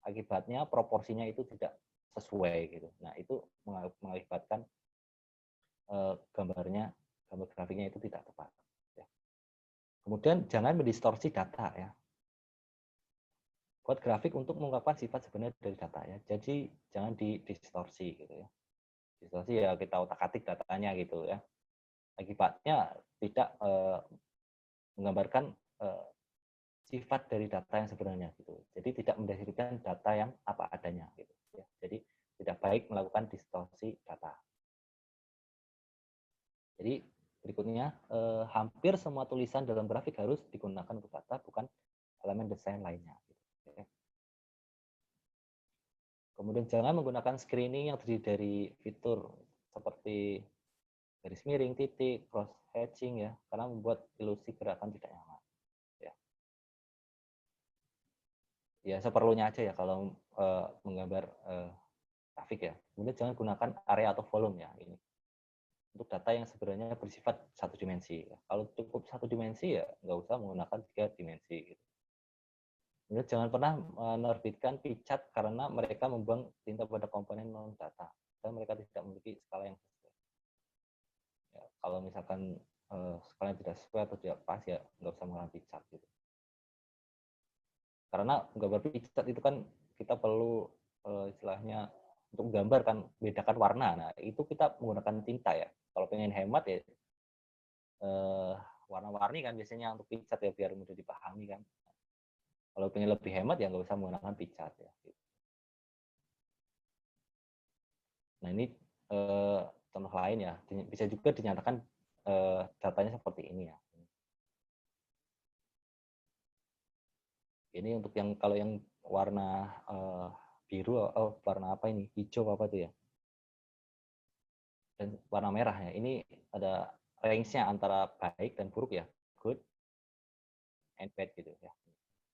C: akibatnya proporsinya itu tidak sesuai gitu. Nah itu mengakibatkan gambar grafiknya itu tidak tepat. Ya. Kemudian jangan mendistorsi data ya. Buat grafik untuk mengungkapkan sifat sebenarnya dari data ya. Jadi jangan didistorsi gitu ya. Distorsi ya kita otak-atik datanya gitu ya. Akibatnya tidak menggambarkan sifat dari data yang sebenarnya gitu. Jadi tidak mendasarkan data yang apa adanya gitu ya. Jadi tidak baik melakukan distorsi data. Jadi berikutnya hampir semua tulisan dalam grafik harus digunakan untuk data, bukan elemen desain lainnya. Kemudian jangan menggunakan screening yang terdiri dari fitur seperti garis miring, titik, cross hatching ya, karena membuat ilusi gerakan tidak nyaman. Ya, ya seperlunya aja ya kalau menggambar grafik ya. Kemudian jangan gunakan area atau volume ya ini untuk data yang sebenarnya bersifat satu dimensi. Ya. Kalau cukup satu dimensi ya nggak usah menggunakan 3 dimensi. Gitu. Kemudian jangan pernah menerbitkan picat karena mereka membuang tinta pada komponen non data dan mereka tidak memiliki skala yang sesuai. Ya, kalau misalkan skala yang tidak sesuai atau tidak pas ya nggak usah menggunakan picat gitu. Karena gambar picat itu kan kita perlu istilahnya untuk gambar kan bedakan warna. Nah itu kita menggunakan tinta ya. Kalau pengen hemat ya warna-warni kan biasanya untuk picat ya biar mudah dipahami kan. Kalau pengen lebih hemat ya nggak usah menggunakan picat ya. Nah ini contoh lain ya, bisa juga dinyatakan datanya seperti ini ya. Ini untuk yang kalau yang warna biru, warna apa ini? Hijau apa tuh ya? Dan warna merah ya. Ini ada range-nya antara baik dan buruk ya, good and bad gitu ya.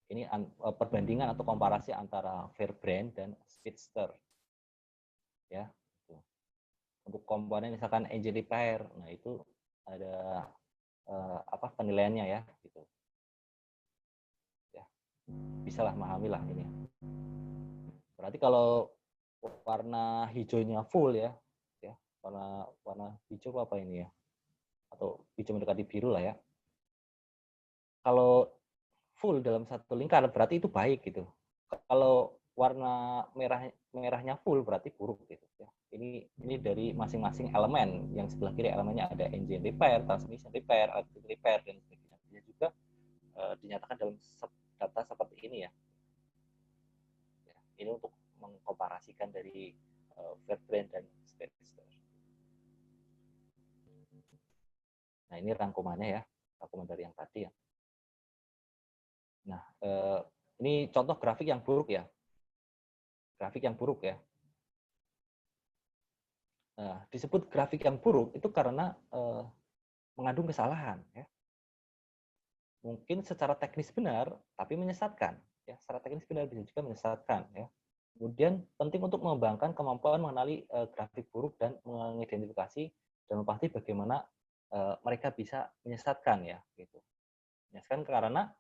C: Ini perbandingan atau komparasi antara Fairbrand dan Speedster ya. Untuk komponen misalkan engine repair, nah itu ada apa penilaiannya ya gitu ya, bisalah memahami lah ini. Berarti kalau warna hijaunya full ya warna hijau apa ini ya, atau hijau mendekati biru lah ya, kalau full dalam satu lingkaran berarti itu baik gitu. Kalau warna merahnya full berarti buruk gitu ya. Ini dari masing-masing elemen. Yang sebelah kiri elemennya ada engine repair, transmission repair, electric repair dan sebagainya. Dia juga dinyatakan dalam data seperti ini ya. Ini untuk mengkomparasikan dari Verbrain dan Speedster. Nah, ini rangkumannya ya, rangkuman dari yang tadi ya. Nah, ini contoh grafik yang buruk ya. Grafik yang buruk ya. Nah, disebut grafik yang buruk itu karena mengandung kesalahan ya. Mungkin secara teknis benar tapi menyesatkan ya. Secara teknis benar bisa juga menyesatkan ya. Kemudian penting untuk mengembangkan kemampuan mengenali grafik buruk dan mengidentifikasi dan mempelajari bagaimana mereka bisa menyesatkan ya gitu. Menyesatkan karena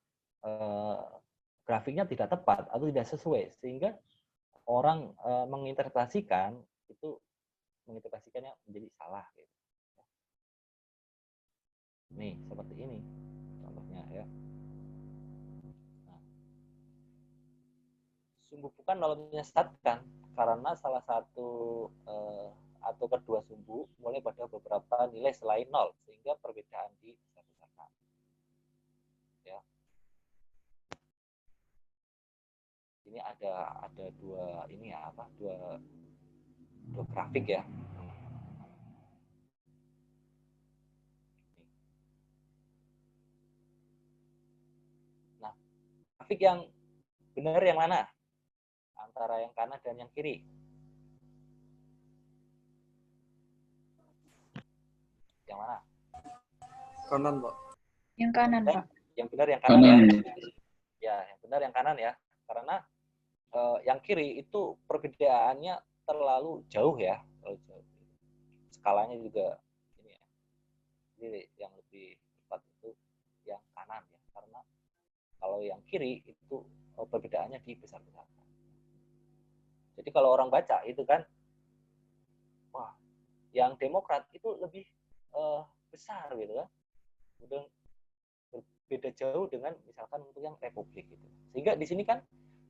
C: grafiknya tidak tepat atau tidak sesuai sehingga orang menginterpretasikannya menjadi salah gitu. Nih seperti ini contohnya ya. Nah, sumbu bukan lalu menyesatkan karena salah satu atau kedua sumbu mulai pada beberapa nilai selain 0 sehingga perbedaan dibesar-besarkan. Ya. Ini ada dua ini ya apa dua grafik ya. Nah, grafik yang benar yang mana? Antara yang kanan dan yang kiri. Yang mana?
D: Kanan, Pak.
E: Yang kanan, Pak.
C: Yang benar yang kanan ya. Ya, yang benar yang kanan ya. Karena yang kiri itu perbedaannya terlalu jauh ya. Terlalu jauh. Skalanya juga ini ya. Jadi yang lebih tepat itu yang kanan ya. Karena kalau yang kiri itu perbedaannya dibesar-besarkan. Jadi kalau orang baca itu kan, wah, yang Demokrat itu lebih besar gitu kan. Udah berbeda jauh dengan misalkan untuk yang Republik gitu. Sehingga di sini kan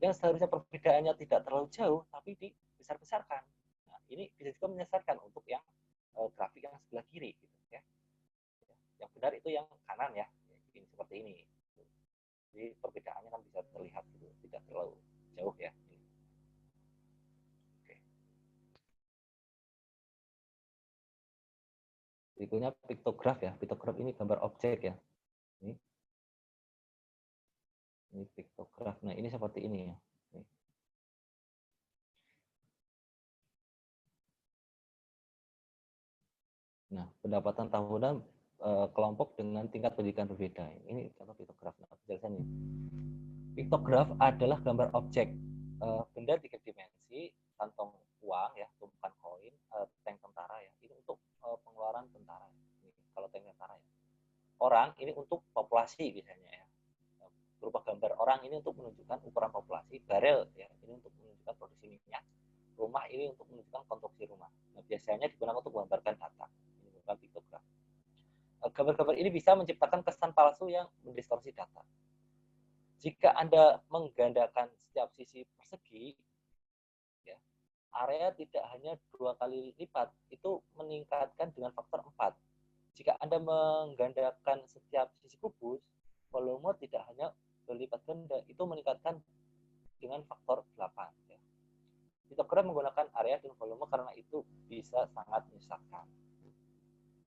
C: yang seharusnya perbedaannya tidak terlalu jauh tapi dibesar-besarkan. Nah, ini bisa juga menyesatkan untuk yang grafik yang sebelah kiri gitu ya. Yang benar itu yang kanan ya. Ini seperti ini. Jadi perbedaannya kan bisa terlihat gitu, tidak terlalu jauh ya. Oke. Berikutnya piktograf ya. Piktograf ini gambar objek ya. Ini piktograf. Nah, ini seperti ini ya. Nah, pendapatan tahunan kelompok dengan tingkat pendidikan berbeda. Ini contoh piktograf. Nah, penjelasannya. Piktograf adalah gambar objek benda 3 dimensi, kantong uang ya, tumpukan koin, tank tentara ya. Ini untuk pengeluaran tentara. Ini kalau tank tentara ya. Orang ini untuk populasi biasanya ya. Berupa gambar orang ini untuk menunjukkan ukuran populasi, barel ya ini untuk menunjukkan produksi minyak, rumah ini untuk menunjukkan konstruksi rumah. Nah, biasanya digunakan untuk menggambarkan data. Ini bukan piktograf. Gambar-gambar ini bisa menciptakan kesan palsu yang mendistorsi data. Jika Anda menggandakan setiap sisi persegi, ya, area tidak hanya 2 kali lipat, itu meningkatkan dengan faktor 4. Jika Anda menggandakan setiap sisi kubus, volume tidak hanya berlipat ganda, itu meningkatkan dengan faktor 8. Ya. Piktograf menggunakan area dan volume karena itu bisa sangat menyesatkan.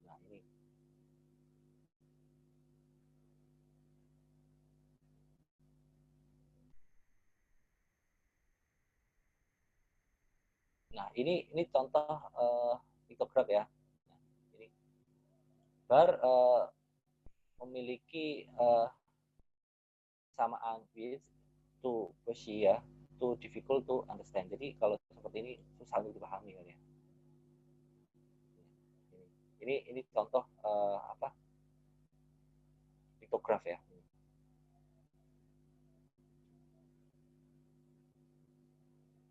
C: Nah, ini. Nah, ini contoh piktograf ya. Nah, ini. Bar memiliki samaan with to bushy ya, to difficult to understand. Jadi kalau seperti ini susah untuk dipahami kan ya. Ini contoh apa? Piktograf ya.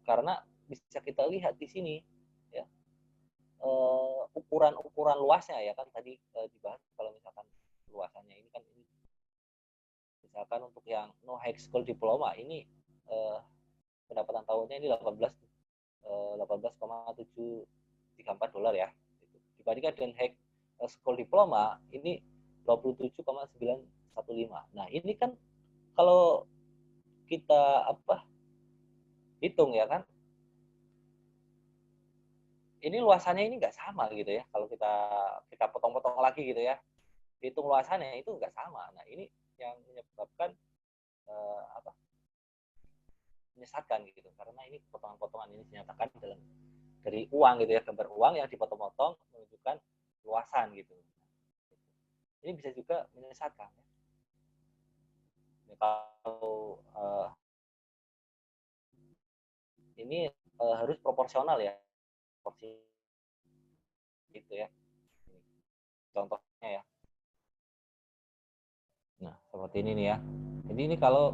C: Karena bisa kita lihat di sini ya ukuran luasnya ya kan tadi dibahas kalau misalkan luasannya ini kan ini misalkan untuk yang no high school diploma ini pendapatan tahunnya ini 18,734 dolar ya. Dibandingkan dengan high school diploma ini 27,915. Nah, ini kan kalau kita hitung ya kan ini luasannya ini nggak sama gitu ya. Kalau kita potong-potong lagi gitu ya, hitung luasannya itu nggak sama. Nah ini yang menyebabkan menyesatkan gitu, karena ini potongan-potongan ini dinyatakan dari uang gitu ya, gambar uang yang dipotong-potong menunjukkan luasan gitu. Ini bisa juga menyesatkan. Kalau ini harus proporsional ya, proporsi gitu ya. Contohnya ya. Nah, seperti ini nih ya. Jadi ini kalau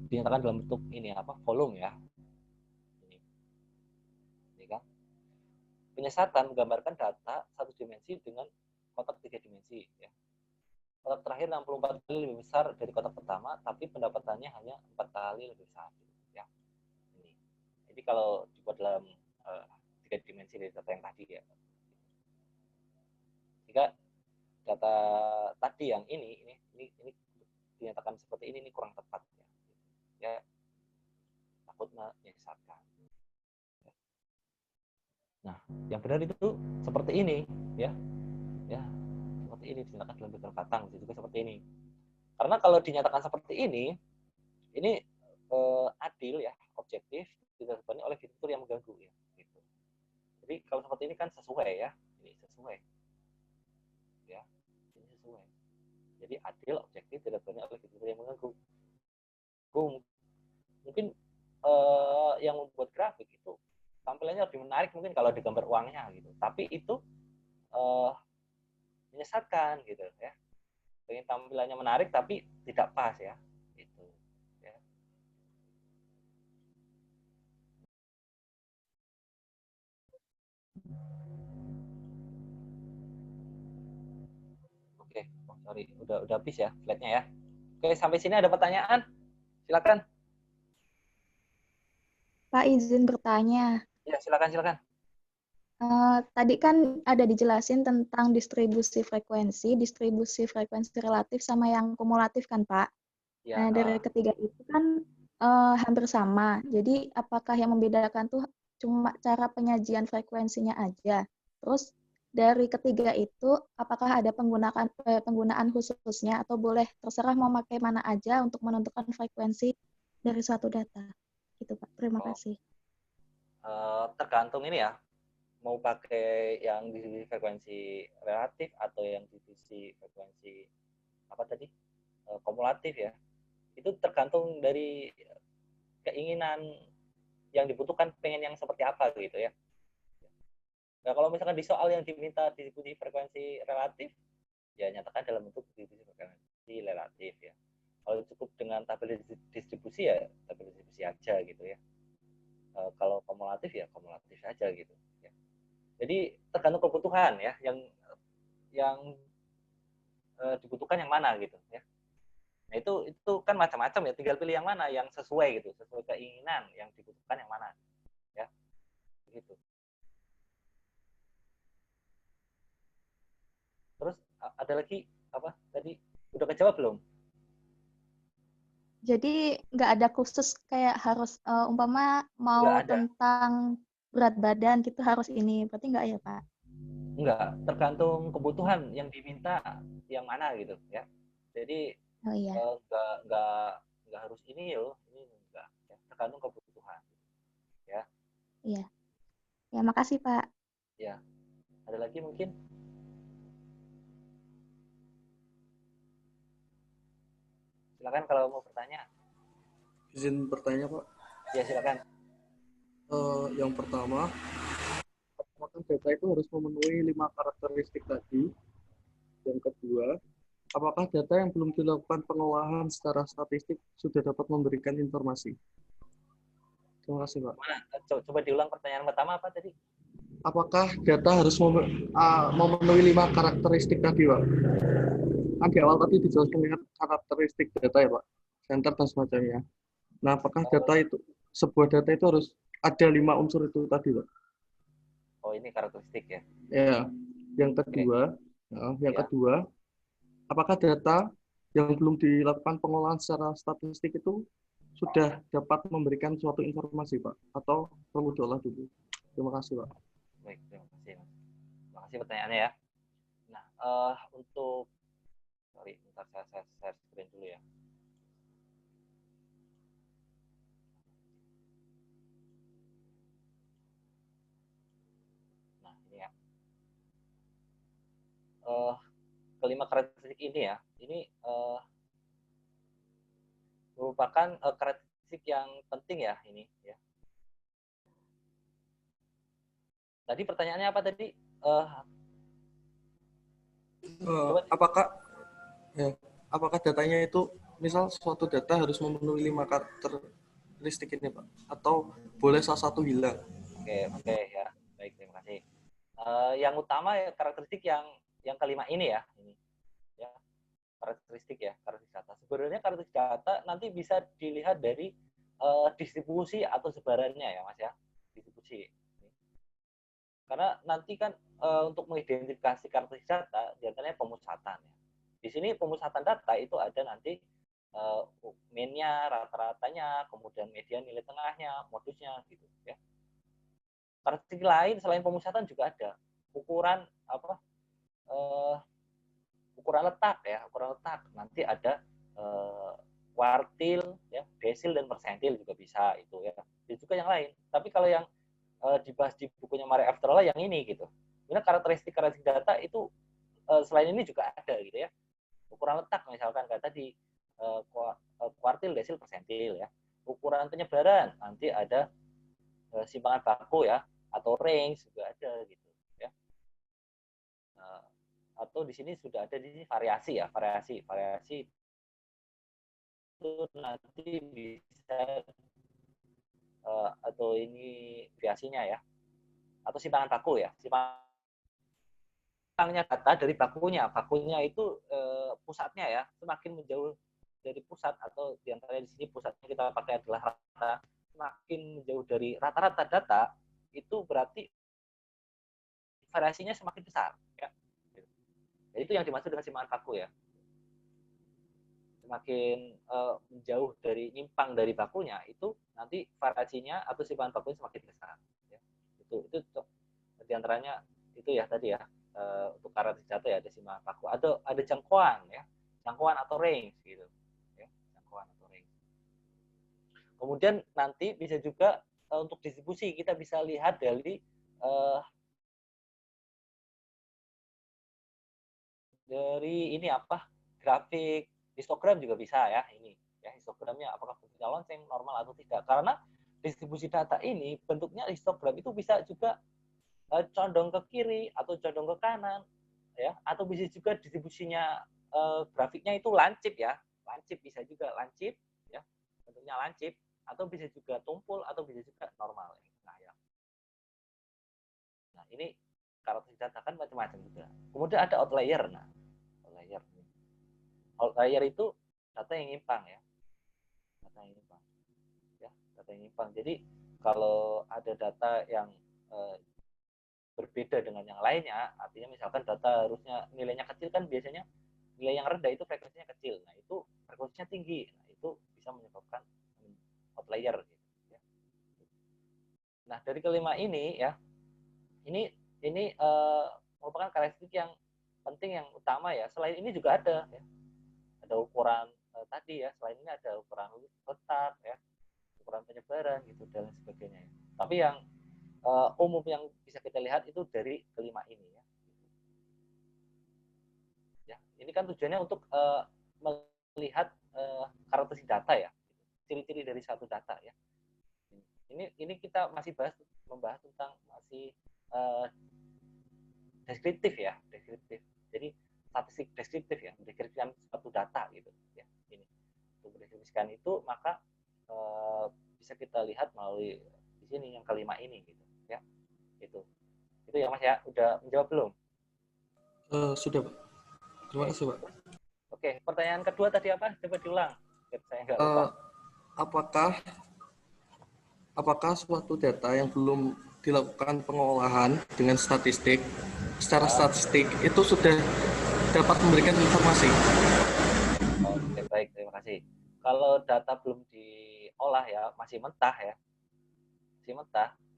C: dinyatakan dalam bentuk ini volume ya. Ini kan. Penyesatan menggambarkan data satu dimensi dengan kotak 3 dimensi ya. Kotak terakhir 64 kali lebih besar dari kotak pertama, tapi pendapatannya hanya 4 kali lebih besar ya. Ini. Jadi kalau dibuat dalam 3 dimensi dari data yang tadi ya. Jika data tadi yang ini dinyatakan seperti ini kurang tepat ya. Ya takut menyesatkan. Nah, yang benar itu seperti ini ya. Ya, seperti ini dinyatakan dalam bentuk katang, juga seperti ini. Karena kalau dinyatakan seperti ini adil ya, objektif, tidak dibanding oleh fitur yang mengganggu ya. Gitu. Jadi kalau seperti ini kan sesuai ya, ini sesuai. Ya, ini sesuai. Jadi adil, objektif, tidak dibanding oleh fitur yang mengganggu. Mungkin yang membuat grafik itu tampilannya lebih menarik mungkin kalau di gambar uangnya gitu. Tapi itu menyesatkan gitu ya. Pengen tampilannya menarik tapi tidak pas ya. Gitu. Ya. Oke, sorry, udah habis ya slide-nya ya. Oke, sampai sini ada pertanyaan? Silakan.
E: Pak, izin bertanya.
C: Ya, silakan.
E: Tadi kan ada dijelasin tentang distribusi frekuensi relatif sama yang kumulatif kan, Pak?
C: Ya,
E: Nah, dari ketiga itu kan hampir sama. Jadi, apakah yang membedakan tuh cuma cara penyajian frekuensinya aja? Terus, dari ketiga itu, apakah ada penggunaan khususnya atau boleh terserah mau pakai mana aja untuk menentukan frekuensi dari suatu data? Gitu, Pak. Terima kasih.
C: Tergantung ini ya, mau pakai yang divisi frekuensi relatif atau yang divisi frekuensi kumulatif ya. Itu tergantung dari keinginan yang dibutuhkan, pengen yang seperti apa gitu ya. Nah, kalau misalkan di soal yang diminta distribusi frekuensi relatif, ya nyatakan dalam bentuk distribusi frekuensi relatif ya. Kalau cukup dengan tabel distribusi ya tabel distribusi aja gitu ya. Kalau kumulatif ya kumulatif saja gitu ya. Jadi tergantung kebutuhan ya, yang dibutuhkan yang mana gitu ya. Nah itu kan macam-macam ya, tinggal pilih yang mana yang sesuai gitu, sesuai keinginan yang dibutuhkan yang mana ya. Begitu. Terus ada lagi apa tadi, udah kejawab belum?
E: Jadi nggak ada khusus kayak harus umpama mau tentang berat badan gitu harus ini, berarti nggak ya Pak?
C: Enggak, tergantung kebutuhan yang diminta yang mana gitu ya. Jadi nggak harus ini loh, ini enggak, ya. Tergantung kebutuhan ya.
E: Iya. Ya makasih Pak.
C: Ya, ada lagi mungkin? Silakan kalau mau bertanya.
D: Izin bertanya Pak.
C: Ya silakan.
D: Yang pertama, apakah data itu harus memenuhi 5 karakteristik tadi? Yang kedua, apakah data yang belum dilakukan pengolahan secara statistik sudah dapat memberikan informasi? Terima kasih Pak.
C: Coba diulang pertanyaan pertama apa tadi?
D: Apakah data harus memenuhi 5 karakteristik tadi Pak? Kan di awal tadi dijelaskan dengan karakteristik data ya Pak, center dan semacamnya. Nah, apakah data itu, sebuah data itu harus ada 5 unsur itu tadi Pak?
C: Oh ini karakteristik ya?
D: Ya. Yang kedua, kedua, apakah data yang belum dilakukan pengolahan secara statistik itu sudah dapat memberikan suatu informasi Pak, atau perlu diolah dulu? Terima kasih, Pak.
C: Baik, terima kasih, Mas. Terima kasih pertanyaannya ya. Nah, untuk sorry, bentar saya share screen dulu ya. Nah, ini ya. Kelima karakteristik ini ya, ini merupakan karakteristik yang penting ya ini ya. Tadi pertanyaannya apa tadi?
D: Apakah datanya itu misal suatu data harus memenuhi 5 karakteristik ini, Pak, atau boleh salah satu hilang?
C: Oke ya, baik, terima kasih. Yang utama ya karakteristik yang kelima ini ya, ya karakteristik data. Sebenarnya karakteristik data nanti bisa dilihat dari distribusi atau sebarannya ya, Mas ya, distribusi. Karena nanti kan untuk mengidentifikasi karakteristik data diantaranya pemusatan ya. Di sini pemusatan data itu ada nanti mean-nya, rata-ratanya, kemudian median, nilai tengahnya, modusnya gitu ya. Karakteristik lain selain pemusatan juga ada ukuran ukuran letak ya, ukuran letak. Nanti ada kuartil ya, desil dan persentil juga bisa itu ya. Dan juga yang lain. Tapi kalau yang dibahas di bukunya Mare Afterall yang ini gitu. Ini karakteristik data itu selain ini juga ada gitu ya. Ukuran letak misalkan kayak tadi kuartil, desil, persentil ya. Ukuran penyebaran nanti ada simpangan baku ya, atau range juga ada gitu ya. Atau di sini sudah ada di sini variasi ya, variasi itu nanti bisa atau ini variasinya ya, atau simpangan baku ya, simpangnya data dari bakunya itu pusatnya ya, semakin menjauh dari pusat atau diantaranya di sini pusatnya kita pakai adalah rata, semakin menjauh dari rata-rata data itu berarti variasinya semakin besar ya. Jadi itu yang dimaksud dengan simpangan baku ya. Semakin menjauh dari nyimpang dari bakunya itu nanti variasinya atau simpangan bakunya semakin besar ya. Itu diantaranya itu ya tadi ya, untuk karakteristik data ya ada simpangan baku, ada jangkauan ya, jangkauan atau range gitu ya, jangkauan atau range. Kemudian nanti bisa juga untuk distribusi kita bisa lihat dari ini grafik histogram juga bisa ya, ini ya, histogramnya apakah bentuknya lonceng, normal atau tidak. Karena distribusi data ini bentuknya histogram itu bisa juga condong ke kiri atau condong ke kanan ya, atau bisa juga distribusinya grafiknya itu lancip ya, lancip bisa juga lancip ya, bentuknya lancip, atau bisa juga tumpul atau bisa juga normal ya. Nah ini karakteristik data kan macam-macam juga. Kemudian ada outlier. Nah outlier itu data yang nyimpang ya, data yang nyimpang. Jadi kalau ada data yang berbeda dengan yang lainnya, artinya misalkan data harusnya nilainya kecil, kan biasanya nilai yang rendah itu frekuensinya kecil, nah itu frekuensinya tinggi, nah itu bisa menyebabkan outlier gitu ya. Nah dari kelima ini ya, ini merupakan karakteristik yang penting, yang utama ya. Selain ini juga ada ya, ada ukuran tadi ya, selain ini ada ukuran letak ya, ukuran penyebaran gitu dan sebagainya ya. Tapi yang umum yang bisa kita lihat itu dari kelima ini ya. Ya, ini kan tujuannya untuk melihat karakteristik data ya, ciri-ciri dari suatu data ya. Ini kita masih membahas tentang masih deskriptif ya, deskriptif. Jadi statistik deskriptif ya, mendeskripsikan suatu data gitu ya. Ini untuk mendeskripsikan itu maka bisa kita lihat melalui di sini yang kelima ini gitu ya. Itu ya Mas ya. Udah menjawab belum?
D: Sudah, Pak. Terima kasih, Pak.
C: Oke, pertanyaan kedua tadi apa? Coba diulang. Saya nggak lupa.
D: Apakah suatu data yang belum dilakukan pengolahan dengan statistik, secara statistik itu sudah dapat memberikan informasi?
C: Oke, baik, terima kasih. Kalau data belum diolah ya, masih mentah ya,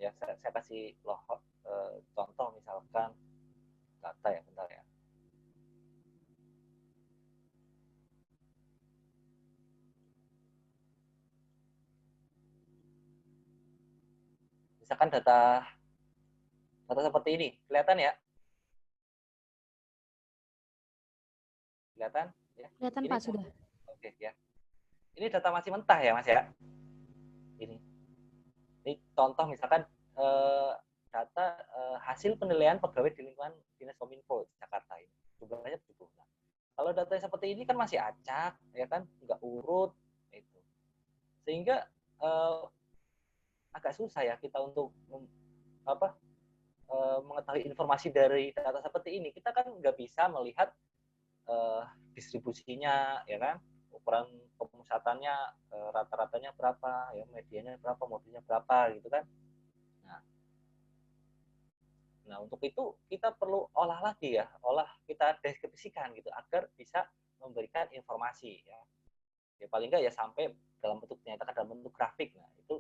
C: Ya, saya kasih contoh misalkan data ya, bentar ya. Misalkan data seperti ini, kelihatan ya? Kelihatan? Ya.
F: Kelihatan
C: Ini,
F: Pak sudah.
C: Oke ya. Ini data masih mentah ya Mas ya? Ini contoh misalkan data hasil penilaian pegawai di lingkungan Dinas Kominfo Jakarta ini. Jumlahnya 70. Nah, kalau data seperti ini kan masih acak, ya kan, nggak urut, itu. Sehingga agak susah ya kita untuk mengetahui informasi dari data seperti ini. Kita kan nggak bisa melihat distribusinya, ya kan, ukuran pemusatannya, rata-ratanya berapa, ya, medianya berapa, modulnya berapa, gitu kan. Nah, untuk itu kita perlu olah lagi ya, kita deskripsikan gitu agar bisa memberikan informasi ya. Ya paling nggak ya sampai dalam bentuk nyatakan dalam bentuk grafik. Nah, itu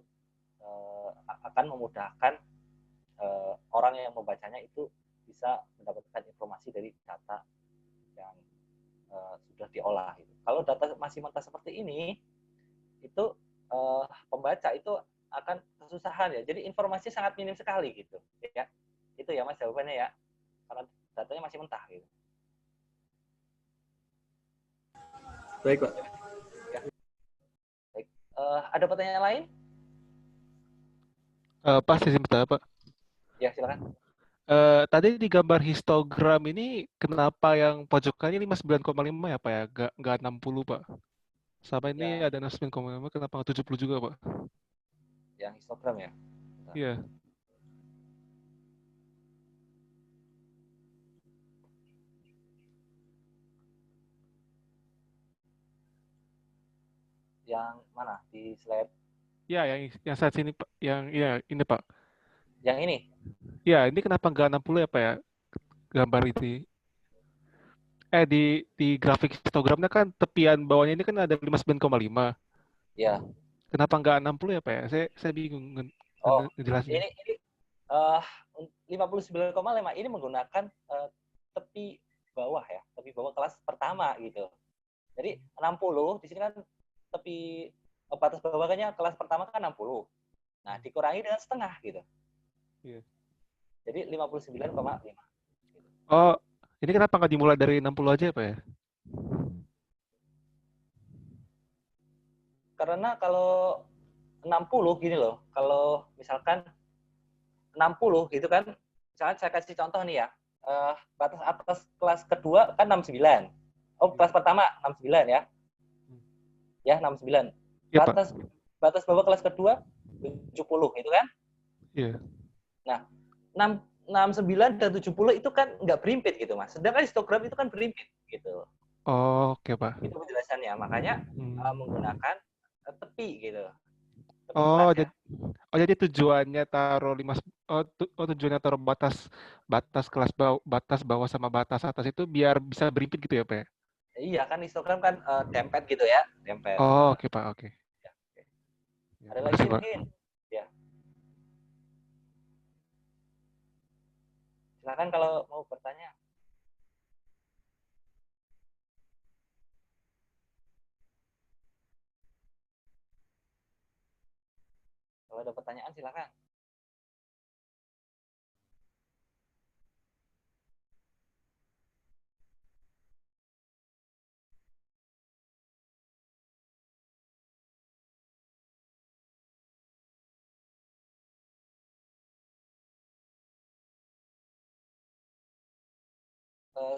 C: akan memudahkan orang yang membacanya itu bisa mendapatkan informasi dari data yang sudah diolah. Gitu. Kalau data masih mentah seperti ini, itu pembaca itu akan kesusahan ya. Jadi informasi sangat minim sekali gitu ya. Itu ya Mas jawabannya ya. Karena datanya masih mentah gitu.
D: Baik, Pak.
C: Ya. Baik. Ada pertanyaan lain?
G: Pak, sebentar, Pak.
C: Ya, silakan.
G: Tadi di gambar histogram ini kenapa yang pojokannya 59,5 ya, Pak ya? Nggak 60, Pak. Sama ini
C: Ya.
G: ada 69,5, kenapa nggak 70 juga, Pak?
C: Yang histogram ya?
G: Iya.
C: Yang mana? Di slide?
G: Ya, yang saat sini, Pak. Ini, Pak.
C: Yang ini?
G: Ya, ini kenapa nggak 60 ya, Pak ya? Gambar ini. Di grafik histogramnya kan tepian bawahnya ini kan ada 59,5.
C: Ya.
G: Kenapa nggak 60 ya, Pak ya? Saya bingung ngejelasinnya.
C: Ini 59,5 ini menggunakan tepi bawah ya, tepi bawah kelas pertama gitu. Jadi 60 di sini kan tepi batas bawahnya kelas pertama kan 60. Nah, dikurangi dengan setengah gitu.
G: Iya.
C: Jadi 59,5.
G: Oh, ini kenapa nggak dimulai dari 60 aja, Pak ya?
C: Karena kalau 60 gini loh, kalau misalkan 60 gitu kan, misalkan saya kasih contoh nih ya, batas atas kelas kedua kan 69. Oh, kelas pertama 69 ya. Ya, 69.
G: Iya,
C: Batas bawah kelas kedua 70 gitu kan?
G: Iya.
C: Nah, 69 dan 70 itu kan nggak berimpit gitu, Mas. Sedangkan histogram itu kan berimpit gitu.
G: Oh, oke, Pak.
C: Itu penjelasannya. Makanya menggunakan tepi gitu. Tepi
G: Oh,
C: kelas, ya.
G: jadi tujuannya taruh tujuannya taruh batas kelas batas bawah sama batas atas itu biar bisa berimpit gitu ya, Pak ya?
C: Iya, kan histogram kan dempet gitu ya, dempet.
G: Oh, oke, Pak, oke.
C: Ya, oke.
G: Ya,
C: Ada
G: makasih,
C: lagi
G: Pak.
C: mungkin? Ya. Silakan kalau mau bertanya. Kalau ada pertanyaan silakan.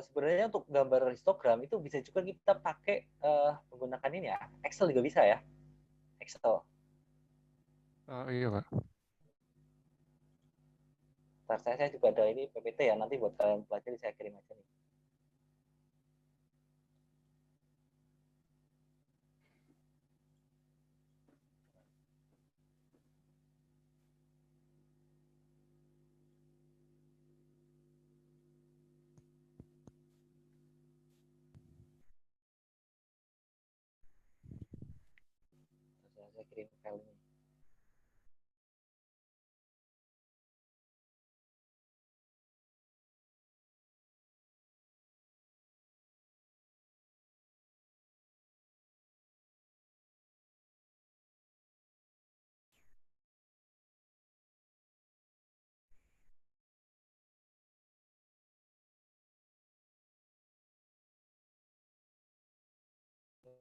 C: Sebenarnya untuk gambar histogram itu bisa juga kita pakai menggunakan ini ya, Excel juga bisa ya, Excel.
G: Oh, iya, Pak.
C: Ntar saya juga ada ini PPT ya, nanti buat kalian pelajari saya kirim aja nih. Saya kirim file ini.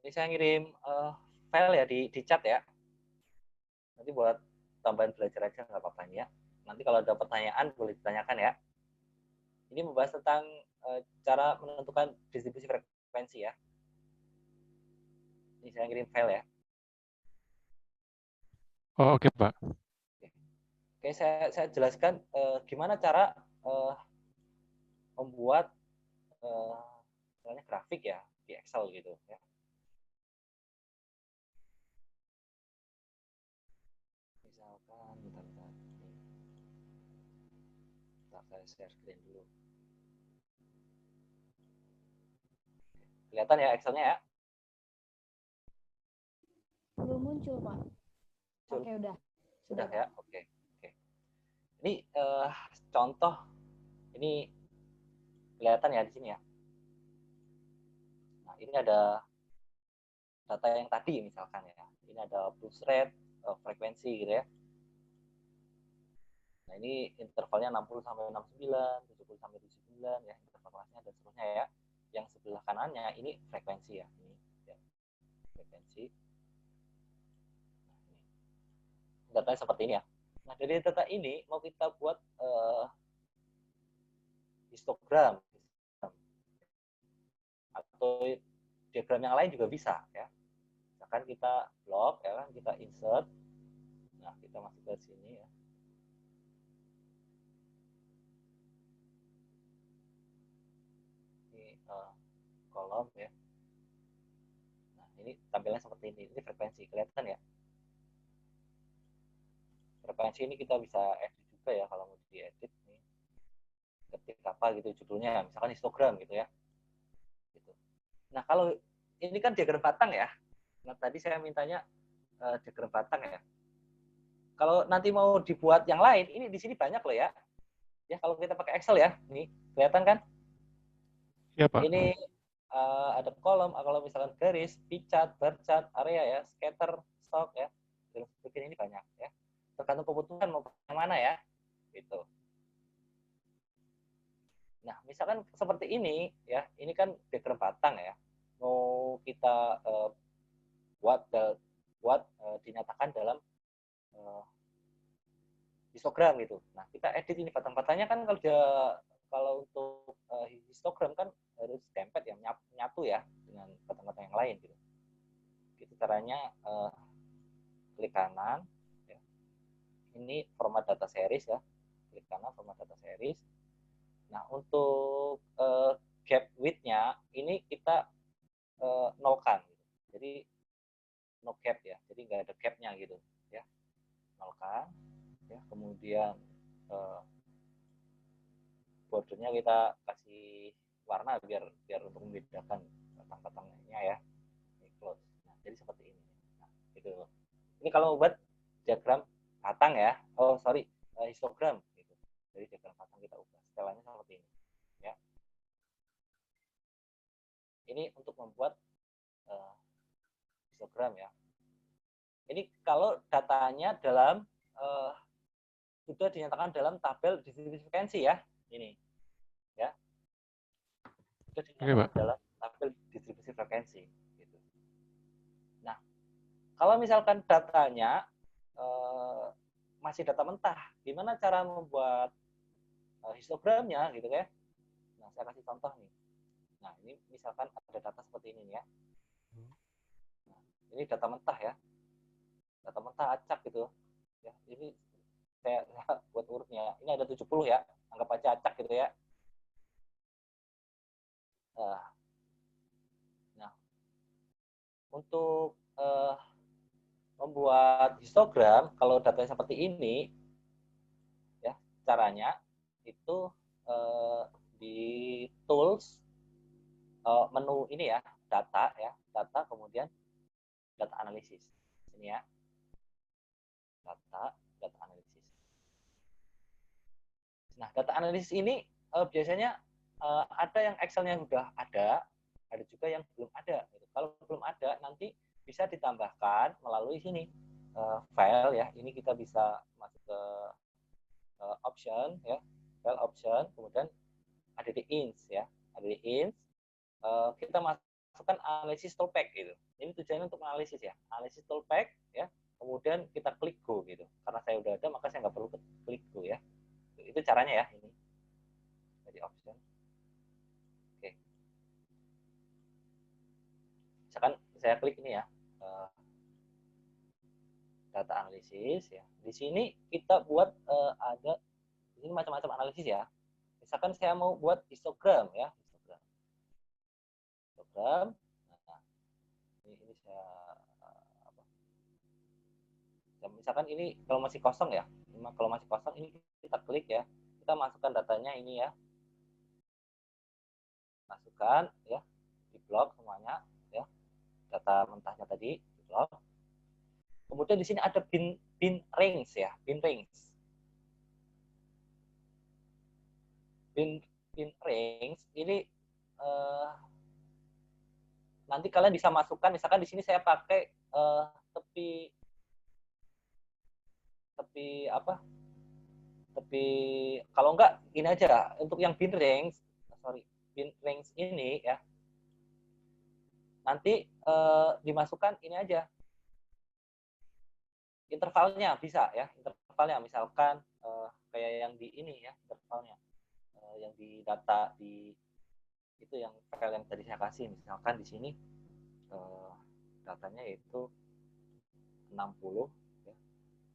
C: Ini saya ngirim file ya di chat ya. Nanti buat tambahan belajar aja nggak apa-apa ya. Nanti kalau ada pertanyaan boleh ditanyakan ya. Ini membahas tentang cara menentukan distribusi frekuensi ya. Ini saya ngirim file ya.
G: Oh, oke, Pak.
C: Oke, saya jelaskan gimana cara membuat misalnya grafik ya di Excel gitu ya. Misalkan bentar. Saya share screen dulu. Kelihatan ya Excel-nya ya?
F: Belum muncul, Pak. Oke, udah.
C: Sudah ya? Oke. Ini contoh, ini kelihatan ya di sini ya. Nah, ini ada data yang tadi misalkan ya. Ini ada pulse rate, frekuensi gitu ya. Nah, ini intervalnya 60 sampai 69, 70 sampai 79 ya, intervalnya dan seterusnya ya. Yang sebelah kanannya ini frekuensi ya. Ini ya. Frekuensi. Nah, ini. Datanya seperti ini ya. Nah, dari data ini mau kita buat histogram atau diagram yang lain juga bisa ya. Misalkan kita blok ya kan, kita insert. Nah, kita masuk ke sini ya. Ini kolom ya. Nah, ini tampilannya seperti ini. Ini frekuensi, kelihatan ya. Frekuensi ini kita bisa edit juga ya kalau mau diedit nih. Ketik apa gitu judulnya, misalkan histogram gitu ya. Gitu. Nah, kalau ini kan diagram batang ya. Nah, tadi saya mintanya diagram batang ya. Kalau nanti mau dibuat yang lain, ini di sini banyak loh ya. Ya, kalau kita pakai Excel ya, nih kelihatan kan?
G: Iya, Pak.
C: Ini ada kolom, kalau misalkan garis, picat, bar chart, area ya, scatter, stock ya, dan sebagainya ini banyak ya. Tergantung kebutuhan mau yang mana ya, gitu. Nah, misalkan seperti ini ya, ini kan diagram batang ya. Mau kita buat dinyatakan dalam histogram gitu. Nah, kita edit ini batang-batangnya kan kalau untuk histogram kan harus dempet ya, nyatu ya dengan batang-batang yang lain gitu. Itu caranya klik kanan ya. Ini format data series ya. Klik kanan format data series. Nah, untuk gap width-nya ini kita nolkan gitu. Jadi no gap ya. Jadi nggak ada gap-nya gitu ya. Nolkan ya. Kemudian bordernya kita kasih warna biar untuk membedakan batang-batangnya ya. Ini close. Nah, jadi seperti ini. Nah, gitu. Ini kalau buat diagram batang ya. Oh, sorry, histogram gitu. Jadi diagram batang kita ubah. Setelahnya seperti ini. Ya. Ini untuk membuat histogram ya. Ini kalau datanya dalam sudah dinyatakan dalam tabel distribusi frekuensi ya. Ini ya. Sudah dinyatakan dalam tabel distribusi frekuensi gitu. Nah, kalau misalkan datanya masih data mentah, gimana cara membuat histogramnya gitu ya? Nah, saya kasih contoh nih. Nah, ini misalkan ada data seperti ini ya. Nah, ini data mentah ya. Data mentah acak gitu. Ya, ini saya buat urutnya. Ini ada 70 ya. Anggap aja acak gitu ya. Nah, untuk membuat histogram, kalau datanya seperti ini, ya caranya itu di tools menu ini ya, data kemudian data analisis ini ya, data analisis. Nah, data analisis ini biasanya ada yang Excel-nya sudah ada juga yang belum ada. Kalau belum ada, nanti bisa ditambahkan melalui sini file ya. Ini kita bisa masuk ke option ya, file option, kemudian ada di ins ya, ada di ins. Kita masuk masukkan analisis toolpack gitu. Ini tujuannya untuk analisis ya, analisis toolpack ya. Kemudian kita klik go gitu. Karena saya udah ada, maka saya nggak perlu klik go ya. Itu caranya ya ini. Jadi option. Oke. Misalkan saya klik ini ya, data analisis ya. Di sini kita buat ada di sini macam-macam analisis ya. Misalkan saya mau buat histogram ya, histogram. Nah, ini saya misalkan ini kalau masih kosong ya, kalau masih kosong ini kita klik ya, kita masukkan datanya ini ya, masukkan ya, di blok semuanya ya, data mentahnya tadi di blok. Kemudian di sini ada bin range ya, bin range. Bin range ini nanti kalian bisa masukkan, misalkan di sini saya pakai tepi kalau enggak ini aja untuk yang bin range ini ya, nanti dimasukkan ini aja intervalnya, bisa ya, intervalnya misalkan kayak yang di ini ya, intervalnya yang di data di itu yang file yang tadi saya kasih, misalkan di sini datanya itu 60 ya,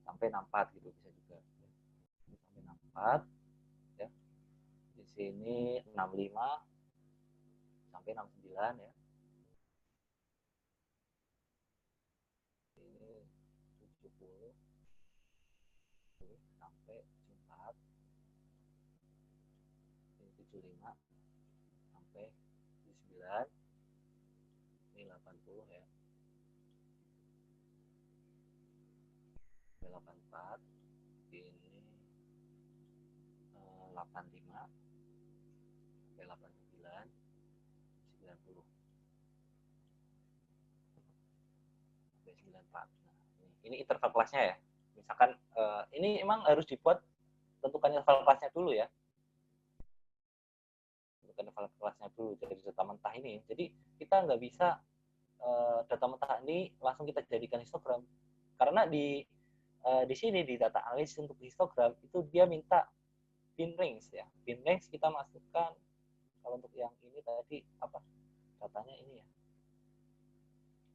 C: sampai 64 gitu bisa juga ya. Sampai 64 ya. Di sini 65 sampai 69 ya. Ini 70 sampai 74. Ini 75 sampai 79. Ini 80 ya. 84. Ini 85 sampai 89. 90 sampai 94. Nah, ini interval kelasnya ya. Misalkan ini emang harus dibuat, tentukan interval kelasnya dulu ya. Tentukan interval kelasnya dulu dari data mentah ini. Jadi kita nggak bisa data mentah ini langsung kita jadikan histogram. Karena di sini di data analisis untuk histogram itu dia minta bin range ya. Bin range kita masukkan, kalau untuk yang ini tadi apa datanya ini ya.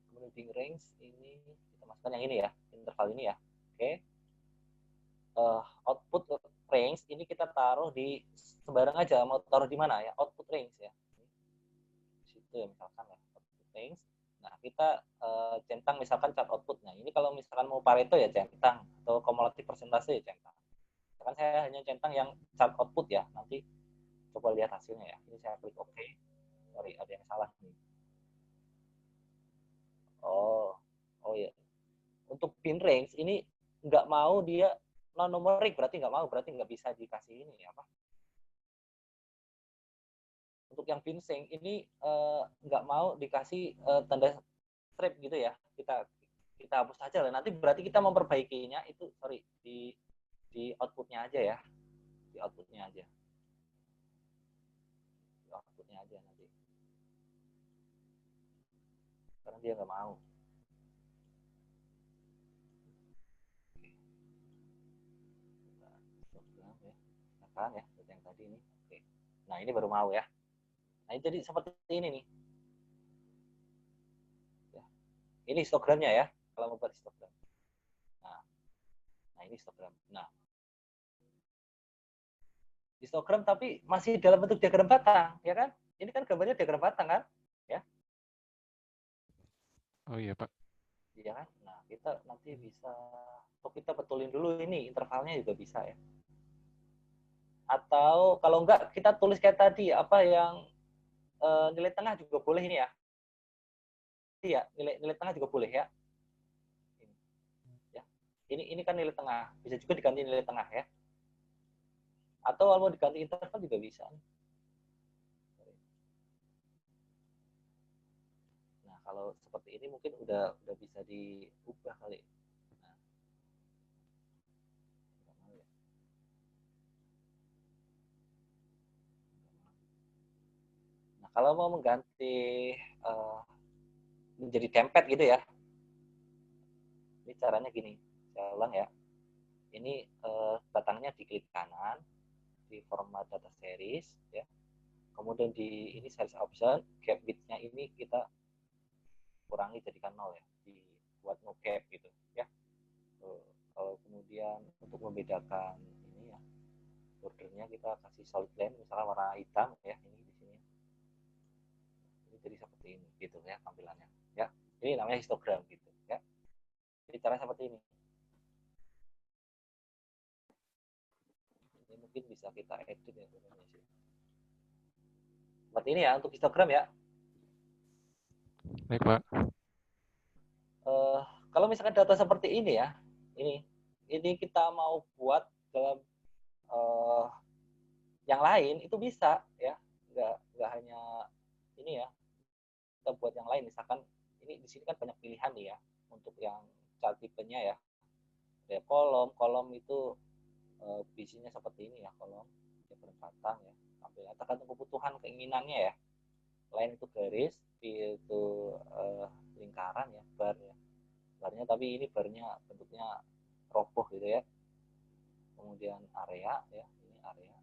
C: Kemudian bin range ini kita masukkan yang ini ya, interval ini ya. Oke. Output range ini kita taruh di sembarang aja, mau taruh di mana ya, output range ya. Di situ ya misalkan ya, output range. Nah, kita centang misalkan chart output. Nah, ini kalau misalkan mau Pareto ya centang, atau kumulatif persentase ya centang. Misalkan saya hanya centang yang chart output ya, nanti coba lihat hasilnya ya. Ini saya klik OK. Sorry, ada yang salah nih. Oh ya. Untuk bin range ini nggak mau dia non numerik, berarti nggak mau, berarti nggak bisa dikasih ini apa. Untuk yang bin range ini nggak mau dikasih tanda strip gitu ya, kita hapus saja lah. Nanti berarti kita memperbaikinya itu di outputnya aja ya, di outputnya aja nanti, karena dia nggak mau. Kan ya, yang tadi ini. Oke. Nah, ini baru mau ya. Nah, jadi seperti ini nih. Ya. Ini histogramnya ya, kalau membuat histogram. Nah, ini histogram. Nah, histogram tapi masih dalam bentuk diagram batang, ya kan? Ini kan gambarnya diagram batang kan? Ya.
G: Oh iya, Pak.
C: Iya kan? Nah, kita nanti bisa, kita betulin dulu ini, intervalnya juga bisa ya. Atau kalau enggak kita tulis kayak tadi apa yang nilai tengah juga boleh ini ya. Iya, nilai tengah juga boleh ya. Ya. Ini kan nilai tengah, bisa juga diganti nilai tengah ya. Atau kalau mau diganti interval juga bisa. Nah, kalau seperti ini mungkin udah bisa diubah kali. Nah, kalau mau mengganti menjadi template gitu ya, ini caranya gini, saya ulang ya. Ini batangnya diklik kanan, di format data series ya. Kemudian di ini series option, gap width-nya ini kita kurangi jadikan 0 ya, dibuat no gap gitu ya. Kalau kemudian untuk membedakan ini ya, bordernya kita kasih solid line misalnya warna hitam ya, ini di sini. Ini jadi seperti ini gitu ya tampilannya ya. Ini namanya histogram gitu ya. Jadi cara seperti ini. Ini mungkin bisa kita edit ya sebenarnya. Seperti ini ya untuk histogram ya.
G: Baik, Pak.
C: Kalau misalkan data seperti ini ya, ini kita mau buat dalam yang lain itu bisa ya, nggak hanya ini ya, kita buat yang lain. Misalkan ini di sini kan banyak pilihan nih ya untuk yang chart tipenya ya. Ada kolom itu isinya seperti ini ya, kolom dia berbatang ya, tampilnya tergantung kebutuhan keinginannya ya. Lain itu garis, itu lingkaran ya, bar ya. Barnya tapi ini barnya bentuknya roboh gitu ya. Kemudian area ya, ini area,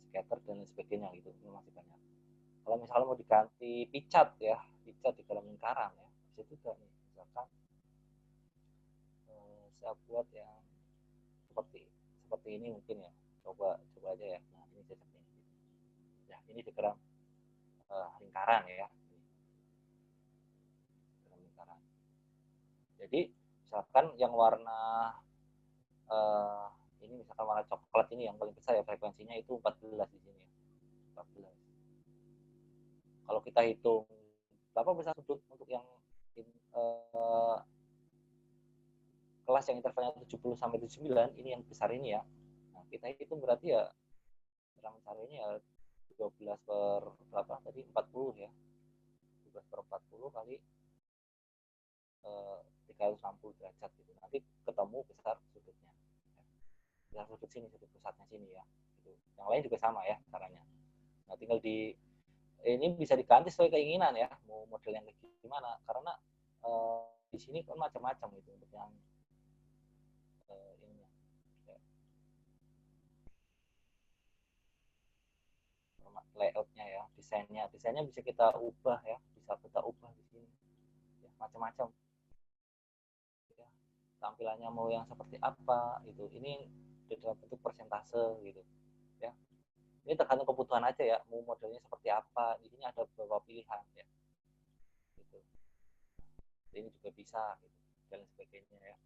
C: scatter dan lain sebagainya gitu, ini masih banyak. Kalau misalnya mau diganti picat ya, picat di dalam lingkaran ya, bisa juga nih, misalkan saya buat yang seperti ini mungkin ya, coba aja ya. Nah ini seperti ini ya, ini diagram lingkaran ya, diagram lingkaran. Jadi misalkan yang warna ini misalkan warna coklat ini yang paling besar ya, frekuensinya itu 14 di sini ya, 14. Kalau kita hitung berapa besar sudut untuk yang kelas yang intervalnya 70 sampai 79, ini yang besar ini ya. Nah, kita hitung berarti ya yang besar ini ya 12 per berapa tadi, 40 ya. 12 per 40 kali 360 derajat gitu. Nanti ketemu besar sudutnya. Besar sudut sini, sudut pusatnya sini ya. Gitu. Yang lain juga sama ya caranya. Nah, tinggal ini bisa diganti sesuai keinginan ya, mau model yang kayak gimana, karena di sini kan macam-macam gitu untuk yang ini ya. Layoutnya ya, desainnya bisa kita ubah ya, bisa kita ubah di sini ya, macam-macam ya. Tampilannya mau yang seperti apa itu, ini dalam bentuk persentase gitu ya. Ini tergantung kebutuhan aja ya, mau modelnya seperti apa. Di sini ada beberapa pilihan ya. Gitu. Ini juga bisa gitu, dan sebagainya ya.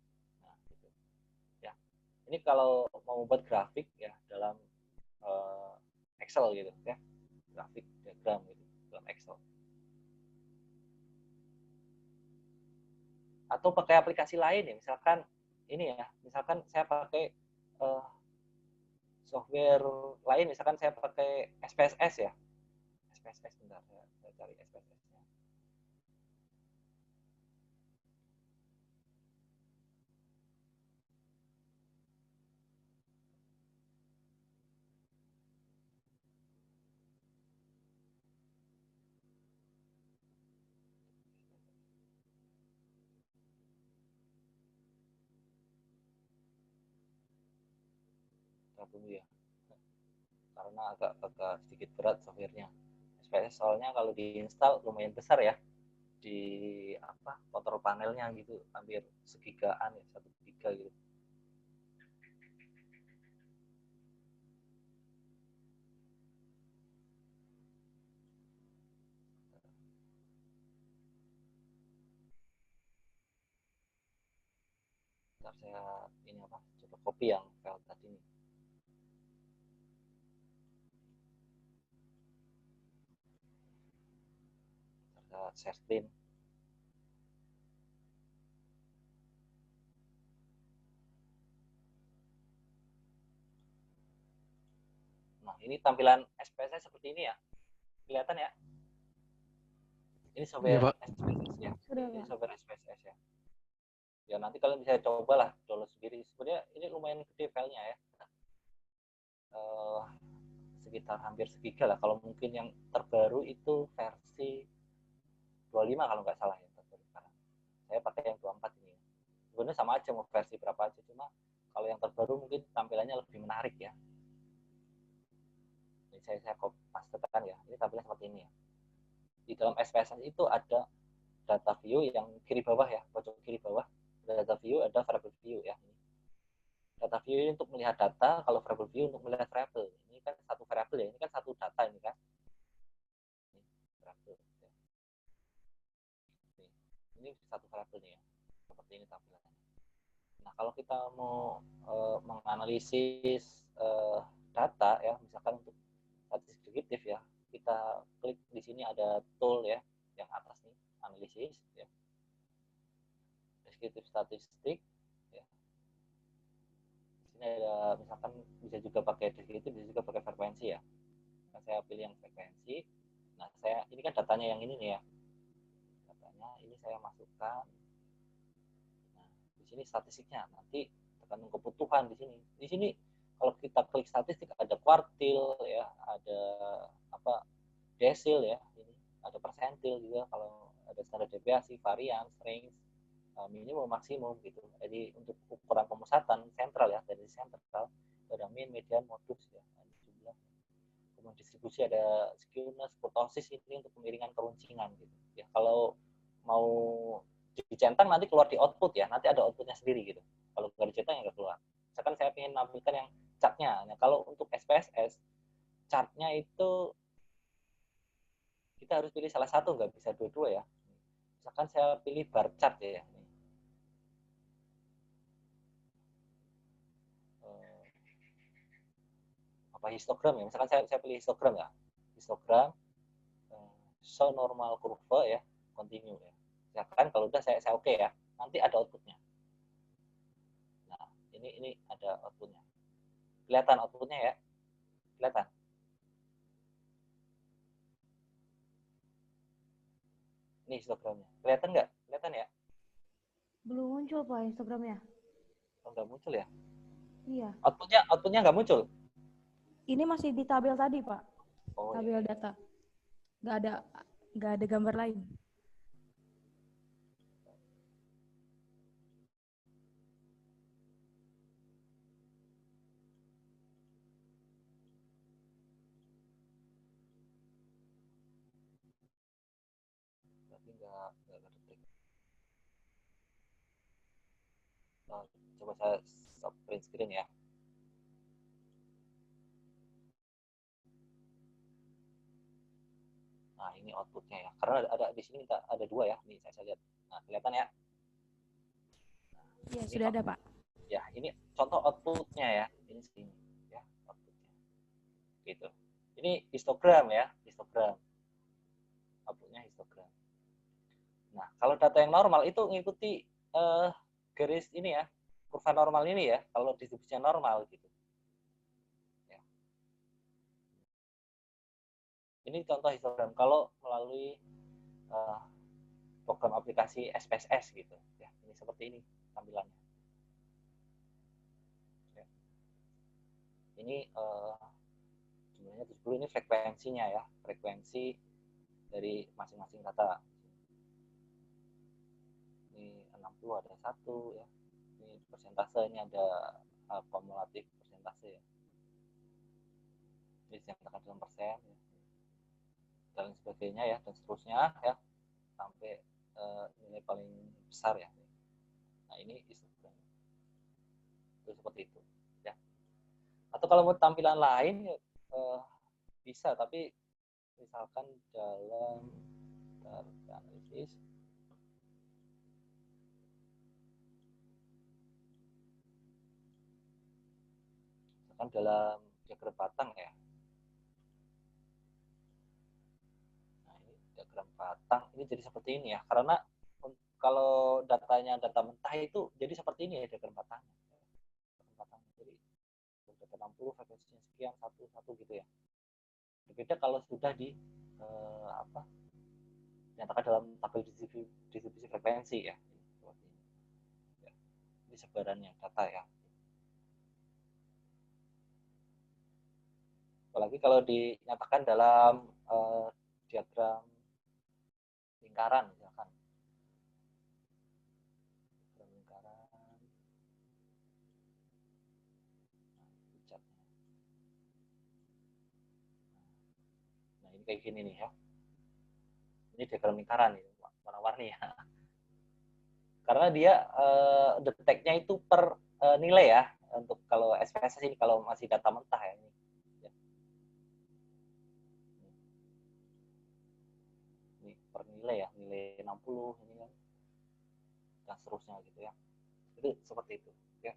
C: Nah, gitu. Ya. Ini kalau mau buat grafik ya dalam Excel gitu ya. Grafik diagram gitu dalam Excel. Atau pakai aplikasi lain ya, misalkan ini ya, misalkan saya pakai software lain, misalkan saya pakai SPSS ya. SPSS bentar, saya cari SPSS-nya. Tunggu ya, karena agak sedikit berat softwarenya. SPSS soalnya kalau diinstal lumayan besar ya, di kontrol panelnya gitu, hampir segigaan ya, 1 giga gitu. Ntar saya coba copy yang file tadi nih. Ntar saya share screen. Nah, ini tampilan SPSS seperti ini ya. Kelihatan ya? Ini software SPSS ya. Ini software SPSS ya. Ya nanti kalian bisa cobalah download sendiri. Sebenarnya ini lumayan gede filenya ya. sekitar hampir segiga lah. Kalau mungkin yang terbaru itu versi 25 kalau nggak salah ya terbaru sekarang. Saya pakai yang 24 ini. Sebenarnya sama aja mau versi berapa aja, cuma kalau yang terbaru mungkin tampilannya lebih menarik ya. Ini saya pastekan ya. Ini tampilan seperti ini ya. Di dalam SPSS itu ada data view yang kiri bawah ya, pojok kiri bawah. Data view, ada variable view ya. Data view ini untuk melihat data, kalau variable view untuk melihat variable. Ini kan satu variable ya, ini kan satu data ini kan. Ini variable. Ya. Ini satu variable nih ya. Seperti ini tampilannya. Nah, kalau kita mau menganalisis data ya, misalkan untuk statistik deskriptif ya, kita klik di sini ada tool ya, yang atas nih, analisis ya. Deskriptif statistik ya. Di sini ada misalkan bisa juga pakai deskriptif, bisa juga pakai frekuensi ya. Nah, saya pilih yang frekuensi. Nah, ini kan datanya yang ini nih ya. Datanya ini saya masukkan. Nah, di sini statistiknya. Nanti tergantung kebutuhan di sini. Di sini kalau kita klik statistik ada kuartil ya, ada apa desil ya, ini ada persentil juga, kalau ada standar deviasi, varians, range, minimum, maksimum gitu. Jadi untuk ukuran pemusatan sentral ya, dari sentral ada mean, median, modus ya, ada jumlah. Kemudian distribusi ada skewness, kurtosis, ini untuk kemiringan keruncingan gitu. Ya kalau mau dicentang nanti keluar di output ya, nanti ada outputnya sendiri gitu. Kalau nggak dicentang ya nggak keluar. Misalkan saya ingin menampilkan yang chartnya. Nah, kalau untuk SPSS chartnya itu kita harus pilih salah satu, nggak bisa dua-dua ya. Misalkan saya pilih bar chart ya. Apa histogram ya? Misalkan saya pilih histogram ya. Histogram show normal kurva ya, continue ya. Misalkan kalau udah saya oke ya. Nanti ada outputnya. Nah, ini ada outputnya. Kelihatan outputnya ya? Kelihatan. Ini histogramnya. Kelihatan nggak? Kelihatan ya?
F: Belum muncul Pak Instagramnya.
C: Oh, nggak muncul ya?
F: Iya.
C: Outputnya nggak muncul?
F: Ini masih di tabel tadi Pak.
C: Oh,
F: tabel
C: iya.
F: data. Nggak ada gambar lain.
C: Berarti nggak kedetek. Nah, coba saya stop print screen ya. Nah, ini outputnya ya. Karena ada di sini ada dua ya. Nih saya lihat. Nah, kelihatan ya?
F: Iya, sudah ada Pak.
C: Ya, ini contoh outputnya ya. Ini segini ya, outputnya. Gitu. Ini histogram ya, histogram. Outputnya histogram. Nah, kalau data yang normal itu mengikuti garis ini ya, kurva normal ini ya, kalau distribusinya normal gitu. Ya. Ini contoh histogram kalau melalui program aplikasi SPSS gitu. Ya, ini seperti ini tampilannya. Ya. Ini jumlahnya 70, ini frekuensinya ya, frekuensi dari masing-masing data. Ini 60 ada 1 ya. Ini persentase, ini ada kumulatif persentase ya. Ini dinyatakan dalam persen ya. Dan sebagainya ya, dan seterusnya ya, sampai nilai paling besar ya. Nah, ini histogram. Itu seperti itu ya. Atau kalau mau tampilan lain bisa, tapi misalkan dalam data analisis misalkan dalam diagram batang ya. Nah, ini diagram batang ini jadi seperti ini ya, karena kalau datanya data mentah itu jadi seperti ini ya diagram batangnya. Diagram batangnya jadi data 60 frekuensinya sekian, satu gitu ya. Berbeda kalau sudah dinyatakan dalam tabel distribusi frekuensi ya. Ini sebarannya data ya. Apalagi kalau dinyatakan dalam diagram lingkaran misalkan. Diagram lingkaran. Nah, ini kayak gini nih ya. Ini diagram lingkaran nih, warna-warni ya. Karena dia deteknya itu per nilai ya. Untuk kalau SPSS ini kalau masih data mentah ya ini. Ini per nilai ya, nilai 60 ini kan. Dan seterusnya gitu ya. Itu seperti itu ya.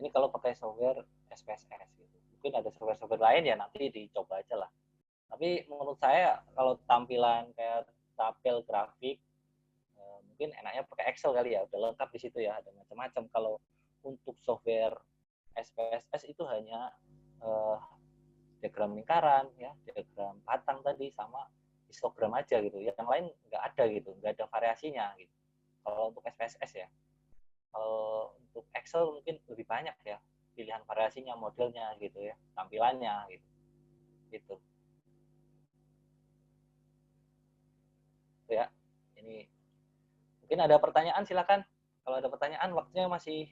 C: Ini kalau pakai software SPSS gitu. Mungkin ada software-software lain ya nanti dicoba aja lah. Tapi menurut saya kalau tampilan kayak tabel grafik mungkin enaknya pakai Excel kali ya, udah lengkap di situ ya, ada macam-macam. Kalau untuk software SPSS itu hanya diagram lingkaran ya, diagram batang tadi sama histogram aja gitu. Yang lain nggak ada gitu, nggak ada variasinya gitu. Kalau untuk SPSS ya. Kalau untuk Excel mungkin lebih banyak ya pilihan variasinya, modelnya gitu ya, tampilannya gitu. Gitu. Ya, ini mungkin ada pertanyaan silakan. Kalau ada pertanyaan waktunya masih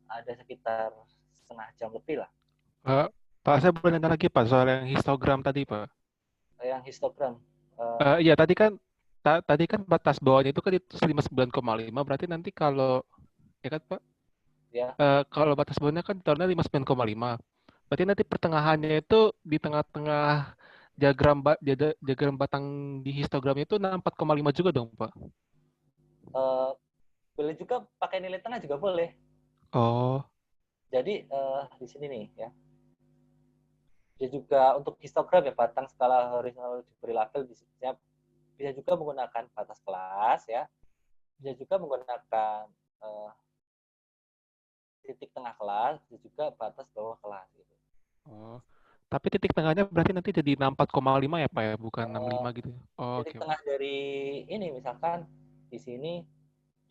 C: ada sekitar setengah jam lebih lah.
G: Pak, saya boleh nanya lagi Pak soal yang histogram tadi Pak.
C: Yang histogram.
G: Iya tadi kan batas bawahnya itu kan 59,5 berarti nanti kalau ya kan Pak?
C: Ya.
G: Kalau batas bawahnya kan ditaruhnya 59,5. Berarti nanti pertengahannya itu di tengah-tengah diagram batang di histogram itu 64,5 juga dong, Pak.
C: Boleh juga pakai nilai tengah juga boleh.
G: Oh.
C: Jadi di sini nih ya. Dia juga untuk histogram ya, batang skala horizontal diberi label bisa juga menggunakan batas kelas ya. Bisa juga menggunakan titik tengah kelas, bisa juga batas bawah kelas gitu.
G: Oh. Tapi titik tengahnya berarti nanti jadi 64,5 ya, Pak ya, bukan 65 gitu. Oh,
C: titik
G: oke.
C: tengah dari ini misalkan di sini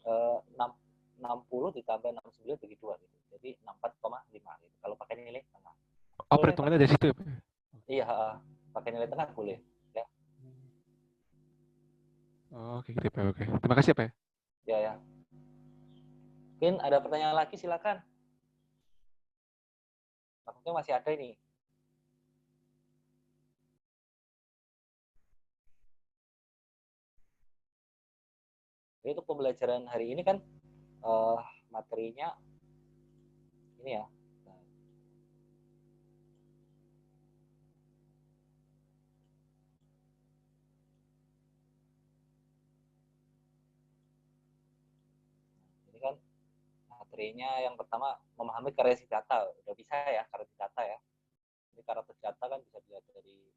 C: 60 ditambah 69 bagi 2 gitu. Jadi 64,5 gitu. Kalau pakai nilai tengah.
G: Oh,
C: Boleh,
G: perhitungannya dari situ ya, Pak?
C: Iya, pakai nilai tengah boleh ya.
G: Oh, oke gitu, Pak. Oke. Terima kasih, Pak.
C: Ya, ya. Mungkin ada pertanyaan lagi silakan. Takutnya masih ada ini. Jadi untuk pembelajaran hari ini kan materinya ini ya. Ini kan materinya yang pertama memahami karakteristik data. Udah bisa ya karakteristik data ya. Ini karakteristik data kan bisa dilihat dari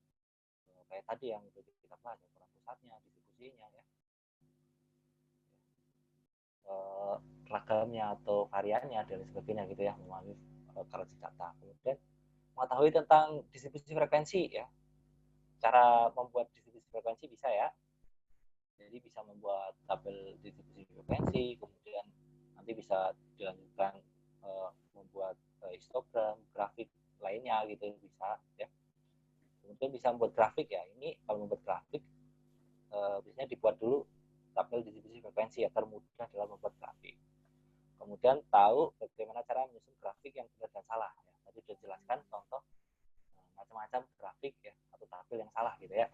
C: kayak tadi yang udah kita bahas, ukuran pusatnya, distribusinya ya. Ragamnya atau variannya dan sebagainya gitu ya, memahami karakteristik data. Kemudian mengetahui tentang distribusi frekuensi ya. Cara membuat distribusi frekuensi bisa ya. Jadi bisa membuat tabel distribusi frekuensi, kemudian nanti bisa dilanjutkan membuat histogram, grafik lainnya gitu bisa ya. Kemudian bisa membuat grafik ya. Ini kalau membuat grafik biasanya dibuat dulu tabel distribusi frekuensi agar mudah dalam membuat grafik. Kemudian tahu bagaimana cara menyusun grafik yang benar dan salah ya. Tadi sudah jelaskan contoh macam-macam grafik ya atau tabel yang salah gitu ya.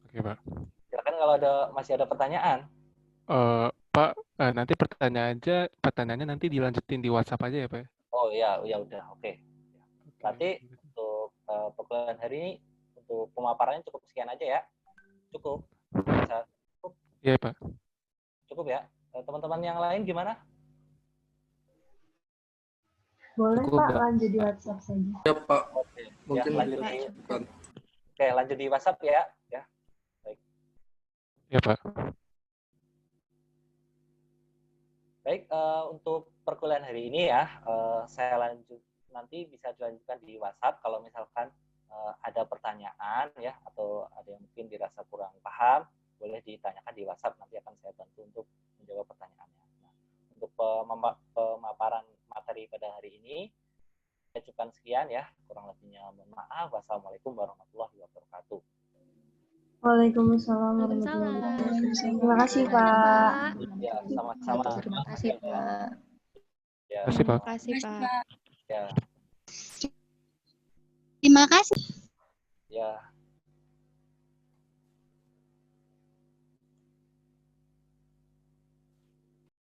G: Oke, Pak.
C: Silakan kalau masih ada pertanyaan.
G: Pak, nanti pertanyaannya nanti dilanjutin di WhatsApp aja ya, Pak?
C: Oh ya, ya udah, oke. Berarti untuk perkuliahan hari ini untuk pemaparannya cukup sekian aja ya. Cukup. Bisa cukup.
G: Iya, Pak.
C: Cukup ya. Teman-teman yang lain gimana?
B: Boleh
G: Cukup,
B: Pak,
G: Pak.
B: lanjut di WhatsApp saja.
D: Ya Pak,
C: Oke.
D: mungkin
C: Ya, lanjut
D: bisa
C: di
D: dilanjutkan.
C: Oke, lanjut di WhatsApp ya. Ya. Baik.
G: Iya, Pak.
C: Baik, untuk perkuliahan hari ini ya, saya lanjut nanti bisa dilanjutkan di WhatsApp kalau misalkan ada pertanyaan ya atau ada yang mungkin dirasa kurang paham, boleh ditanyakan di WhatsApp, nanti akan saya bantu untuk menjawab pertanyaannya. Nah, untuk pemaparan materi pada hari ini. Saya cukupkan sekian ya, kurang lebihnya mohon maaf. Wassalamualaikum warahmatullahi wabarakatuh.
B: Waalaikumsalam warahmatullahi wabarakatuh. Terima kasih, Pak.
C: Ya, sama-sama.
E: Terima kasih, Pak.
C: Ya,
G: Terima kasih, Pak.
H: Terima kasih, Pak.
C: ya,
I: Terima kasih.
C: ya.